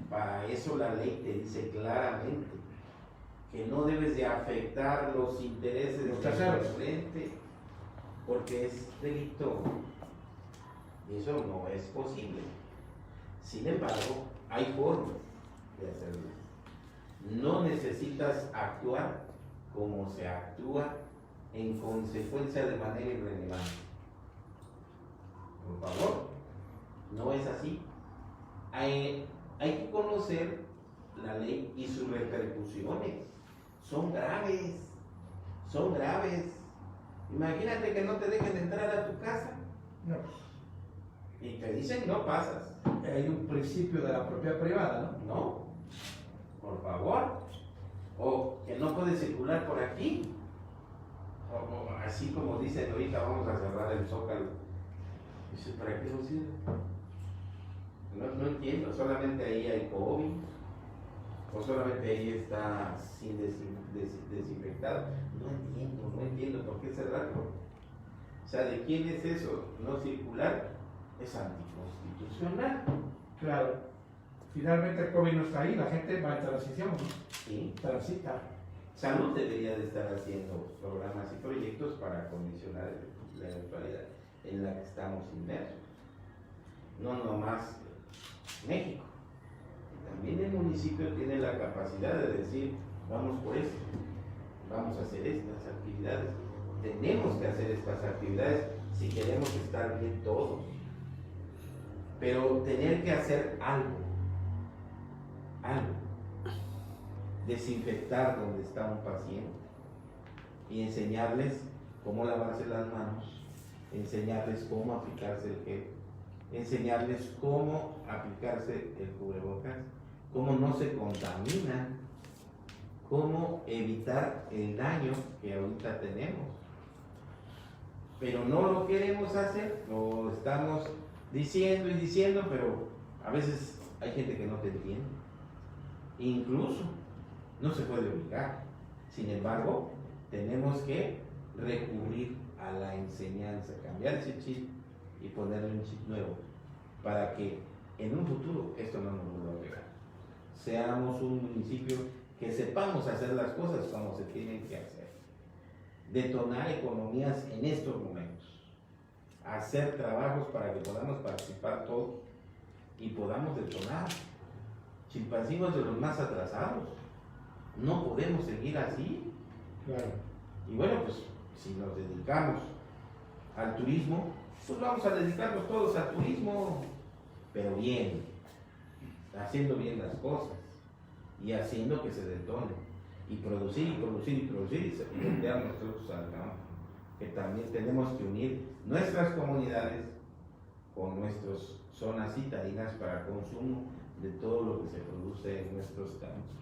Para eso la ley te dice claramente que no debes de afectar los intereses Los del terceros. frente, porque es delito. Y eso no es posible. Sin embargo, hay formas de hacerlo. No necesitas actuar como se actúa en consecuencia de manera irrelevante. Por favor, no es así. Hay que conocer la ley y sus repercusiones. Son graves, son graves. Imagínate que no te dejen entrar a tu casa No, y te dicen no pasas. hay un principio de la propiedad privada, ¿no? No, por favor. O que no puedes circular por aquí. O así como dicen ahorita, vamos a cerrar el Zócalo. Dice, ¿para qué lo sirve? No entiendo, solamente ahí hay COVID, o solamente ahí está sin desinfectado. No entiendo por qué cerrarlo. O sea, ¿de quién es eso? No circular es anticonstitucional. Claro. Finalmente el COVID no está ahí, la gente va en transición, ¿no? ¿Sí? Transita. Salud debería de estar haciendo programas y proyectos para condicionar la eventualidad en la que estamos inmersos. No nomás México. También el municipio tiene la capacidad de decir, vamos por esto, vamos a hacer estas actividades. Tenemos que hacer estas actividades si queremos estar bien todos. Pero tener que hacer algo. Desinfectar donde está un paciente y enseñarles cómo lavarse las manos, enseñarles cómo aplicarse el gel, enseñarles cómo aplicarse el cubrebocas, cómo no se contamina, cómo evitar el daño que ahorita tenemos. Pero no lo queremos hacer, lo estamos diciendo, pero a veces hay gente que no te entiende. Incluso no se puede obligar. Sin embargo, tenemos que recurrir a la enseñanza, cambiar ese chip y ponerle un chip nuevo para que en un futuro esto no nos vuelva a pegar. Seamos un municipio que sepamos hacer las cosas como se tienen que hacer. Detonar economías en estos momentos. Hacer trabajos para que podamos participar todos y podamos detonar. Chilpancingo es de los más atrasados. No podemos seguir así. Claro. Y bueno, pues si nos dedicamos al turismo, pues vamos a dedicarnos todos al turismo. pero bien, haciendo bien las cosas y haciendo que se detone y producir y enviar nosotros al campo, que también tenemos que unir nuestras comunidades con nuestras zonas citadinas para consumo de todo lo que se produce en nuestros campos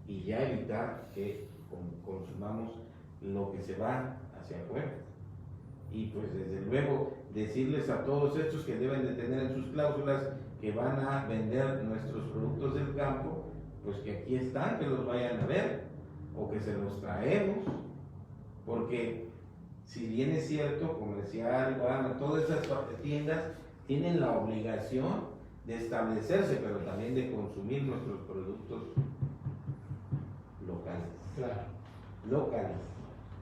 y ya evitar que consumamos lo que se va hacia afuera. Y pues desde luego decirles a todos estos que deben de tener en sus cláusulas que van a vender nuestros productos del campo, pues que aquí están, que los vayan a ver o que se los traemos, porque si bien es cierto, Comercial, Guana, todas esas tiendas tienen la obligación de establecerse, pero también de consumir nuestros productos locales. Claro. Locales.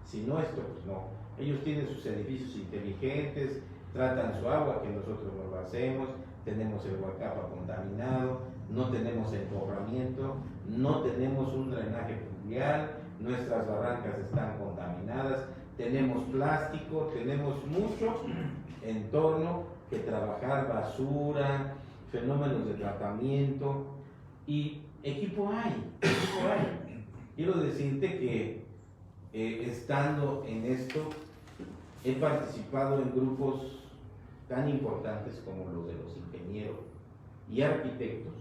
Si no, esto pues no. Ellos tienen sus edificios inteligentes, tratan su agua, que nosotros no lo hacemos, tenemos el Huacapa contaminado, no tenemos emporramiento, no tenemos un drenaje pluvial, nuestras barrancas están contaminadas, tenemos plástico, tenemos mucho en torno que trabajar, basura, fenómenos de tratamiento y equipo hay. Quiero decirte que estando en esto, he participado en grupos tan importantes como los de los ingenieros y arquitectos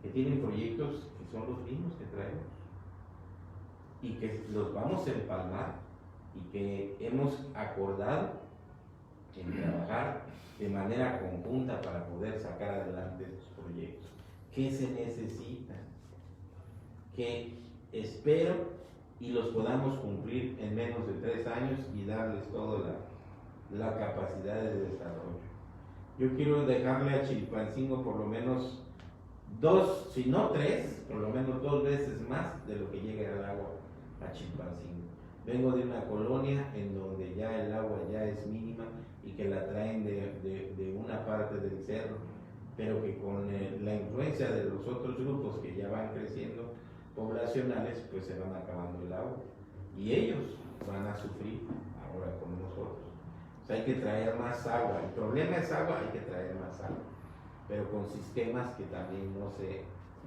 que tienen proyectos que son los mismos que traemos y que los vamos a empalmar y que hemos acordado en trabajar de manera conjunta para poder sacar adelante estos proyectos. ¿Qué se necesita? Que espero y los podamos cumplir en menos de 3 años y darles toda la capacidad de desarrollo. Yo quiero dejarle a Chilpancingo por lo menos 2, si no 3, por lo menos 2 veces más de lo que llega el agua a Chilpancingo. Vengo de una colonia en donde ya el agua ya es mínima y que la traen de una parte del cerro, pero que con la influencia de los otros grupos que ya van creciendo poblacionales, pues se van acabando el agua y ellos van a sufrir ahora con nosotros. O sea, hay que traer más agua. El problema es agua, hay que traer más agua, pero con sistemas que también no se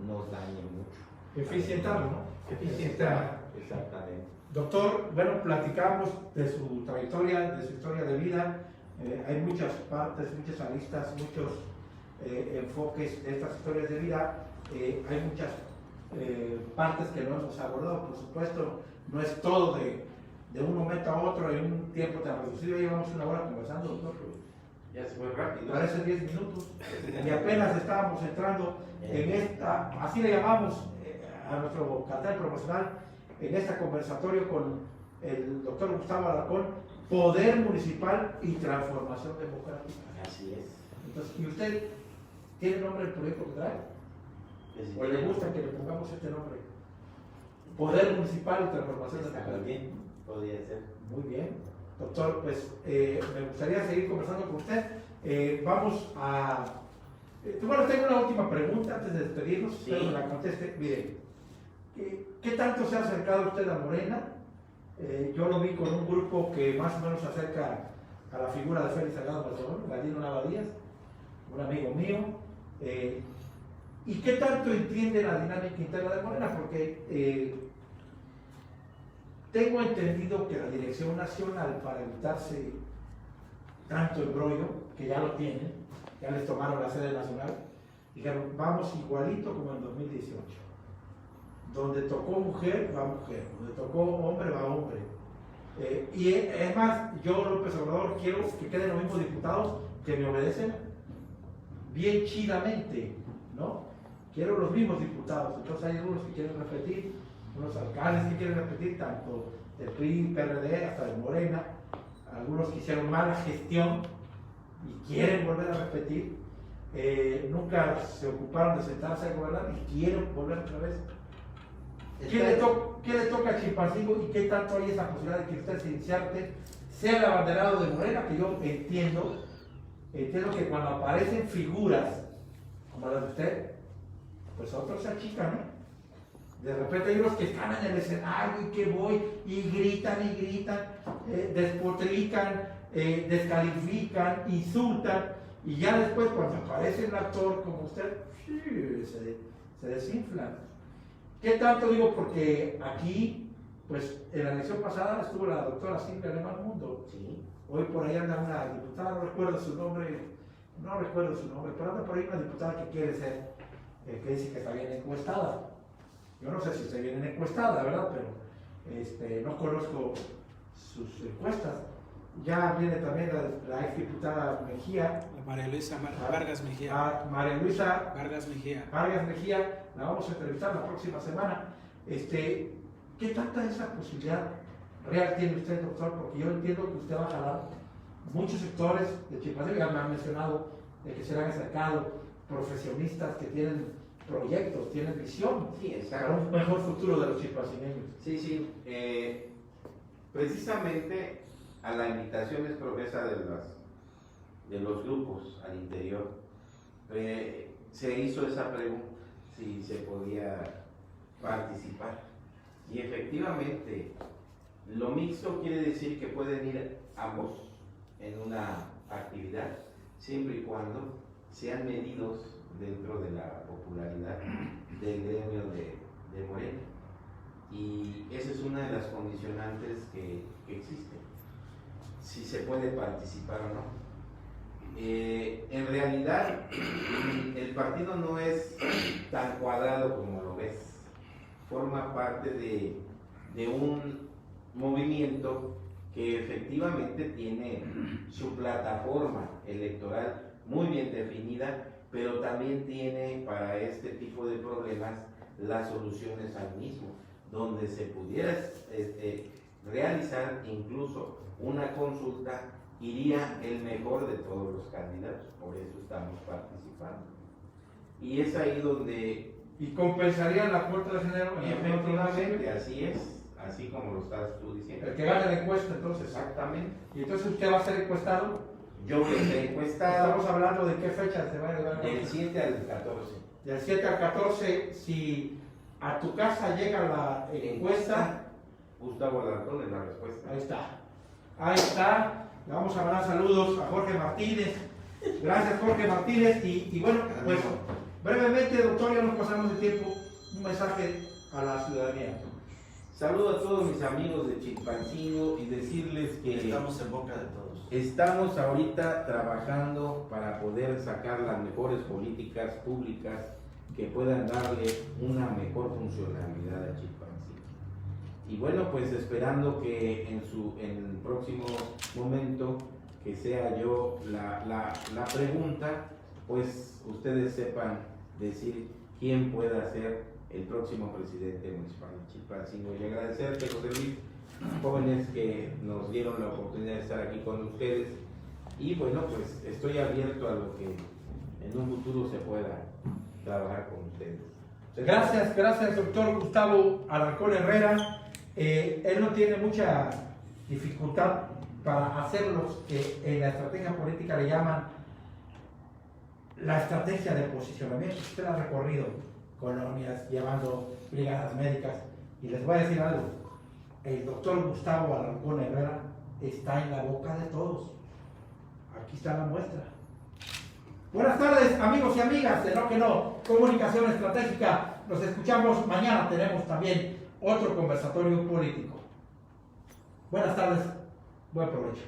nos dañen mucho. Eficientarlo, ¿no? Eficientar, exactamente. Doctor, bueno, platicamos de su trayectoria, de su historia de vida. Hay muchas partes, muchas aristas, muchos enfoques de estas historias de vida. Hay muchas partes que no hemos abordado, por supuesto, no es todo de un momento a otro en un tiempo tan reducido. Llevamos 1 hora conversando, doctor. Ya se fue rápido. Parece 10 minutos y apenas estábamos entrando en esta, así le llamamos a nuestro cartel promocional, en este conversatorio con el doctor Gustavo Alarcón, Poder Municipal y Transformación Democrática. Así es. Entonces, ¿y usted tiene nombre del proyecto que trae? ¿O le gusta que le pongamos este nombre? Poder Municipal y Transformación Democrática. Bien, podría ser. Muy bien. Doctor, pues me gustaría seguir conversando con usted. Vamos a... bueno, tengo una última pregunta antes de despedirnos, Sí. espero que la conteste. Mire, ¿qué tanto se ha acercado usted a Morena? Yo lo vi con un grupo que más o menos se acerca a la figura de Félix Salgado Macedonio, Galdino Navadías, un amigo mío. ¿Y qué tanto entiende la dinámica interna de Morena? Porque tengo entendido que la Dirección Nacional, para evitarse tanto embrollo, que ya lo tienen, ya les tomaron la sede nacional, dijeron, vamos igualito como en 2018. Donde tocó mujer, va mujer. Donde tocó hombre, va hombre. Y es más, yo, López Obrador, quiero que queden los mismos diputados que me obedecen bien chidamente, ¿no? Quiero los mismos diputados. Entonces hay algunos que quieren repetir, unos alcaldes que quieren repetir, tanto del PRI, PRD, hasta de Morena. Algunos que hicieron mala gestión y quieren volver a repetir. Nunca se ocuparon de sentarse a gobernar y quieren volver otra vez. ¿Qué le toca a Chilpancingo y qué tanto hay esa posibilidad de que usted se iniciarte, sea el abanderado de Morena? Que yo entiendo que cuando aparecen figuras como las de usted, pues otros se achican, ¿eh? De repente hay unos que están en el escenario y que voy y gritan, despotrican, descalifican, insultan, Y ya después, cuando aparece el actor como usted, sí, se desinfla. ¿Qué tanto digo? Porque aquí, pues en la elección pasada estuvo la doctora Silvia Alemán Mundo. Sí. Hoy por ahí anda una diputada, no recuerdo su nombre, pero anda por ahí una diputada que quiere ser, que dice que está bien encuestada. Yo no sé si está bien encuestada, ¿verdad? Pero no conozco sus encuestas. Ya viene también la exdiputada Mejía. María Luisa Vargas Mejía. María Luisa Vargas Mejía. Vargas Mejía, la vamos a entrevistar la próxima semana. ¿Qué tanta esa posibilidad real tiene usted, doctor? Porque yo entiendo que usted va a jalar muchos sectores de Chilpancingo, ya me han mencionado de que se le han acercado profesionistas que tienen proyectos, tienen visión Sí, para exacto. un mejor futuro de los chilpancingueños. Sí, sí. Precisamente a la invitación exprofesa de los grupos al interior, se hizo esa pregunta si se podía participar. Y efectivamente, lo mixto quiere decir que pueden ir ambos en una actividad, siempre y cuando sean medidos dentro de la popularidad del gremio de Morena. Y esa es una de las condicionantes que existen, si se puede participar o no. En realidad, el partido no es tan cuadrado como lo ves, forma parte de un movimiento que efectivamente tiene su plataforma electoral muy bien definida, pero también tiene para este tipo de problemas las soluciones al mismo, donde se pudiera realizar incluso una consulta, iría el mejor de todos los candidatos, por eso estamos participando. Y es ahí donde ¿Y compensarían la cuota de género? efectivamente, así es, así como lo estás tú diciendo. El que gane la encuesta, entonces. Exactamente. ¿Y entonces usted va a ser encuestado? Yo voy a ser encuestado Estamos hablando de qué fecha se va a llevar. del 7 al 14. Del 7 al 14, si a tu casa llega la encuesta, Gustavo Alarcón es la respuesta. ahí está. Ahí está. Le vamos a mandar saludos a Jorge Martínez. Gracias, Jorge Martínez. Y bueno, pues brevemente, doctor, ya nos pasamos de tiempo. Un mensaje a la ciudadanía. Saludo a todos mis amigos de Chilpancingo y decirles que Estamos en boca de todos. estamos ahorita trabajando para poder sacar las mejores políticas públicas que puedan darle una mejor funcionalidad a Chilpancingo. Y bueno, pues esperando que en el próximo momento que sea yo la pregunta, pues ustedes sepan decir quién pueda ser el próximo presidente municipal de Chilpancingo. Y agradecerte, José Luis, jóvenes que nos dieron la oportunidad de estar aquí con ustedes. Y bueno, pues estoy abierto a lo que en un futuro se pueda trabajar con ustedes. Gracias, doctor Gustavo Alarcón Herrera. Él no tiene mucha dificultad para hacer lo que en la estrategia política le llaman la estrategia de posicionamiento. Usted ha recorrido colonias, llevando brigadas médicas, y les voy a decir algo: el doctor Gustavo Alarcón Herrera está en la boca de todos. Aquí está la muestra. Buenas tardes, amigos y amigas de No Que No, Comunicación Estratégica. Nos escuchamos mañana, tenemos también otro conversatorio político. Buenas tardes, buen provecho.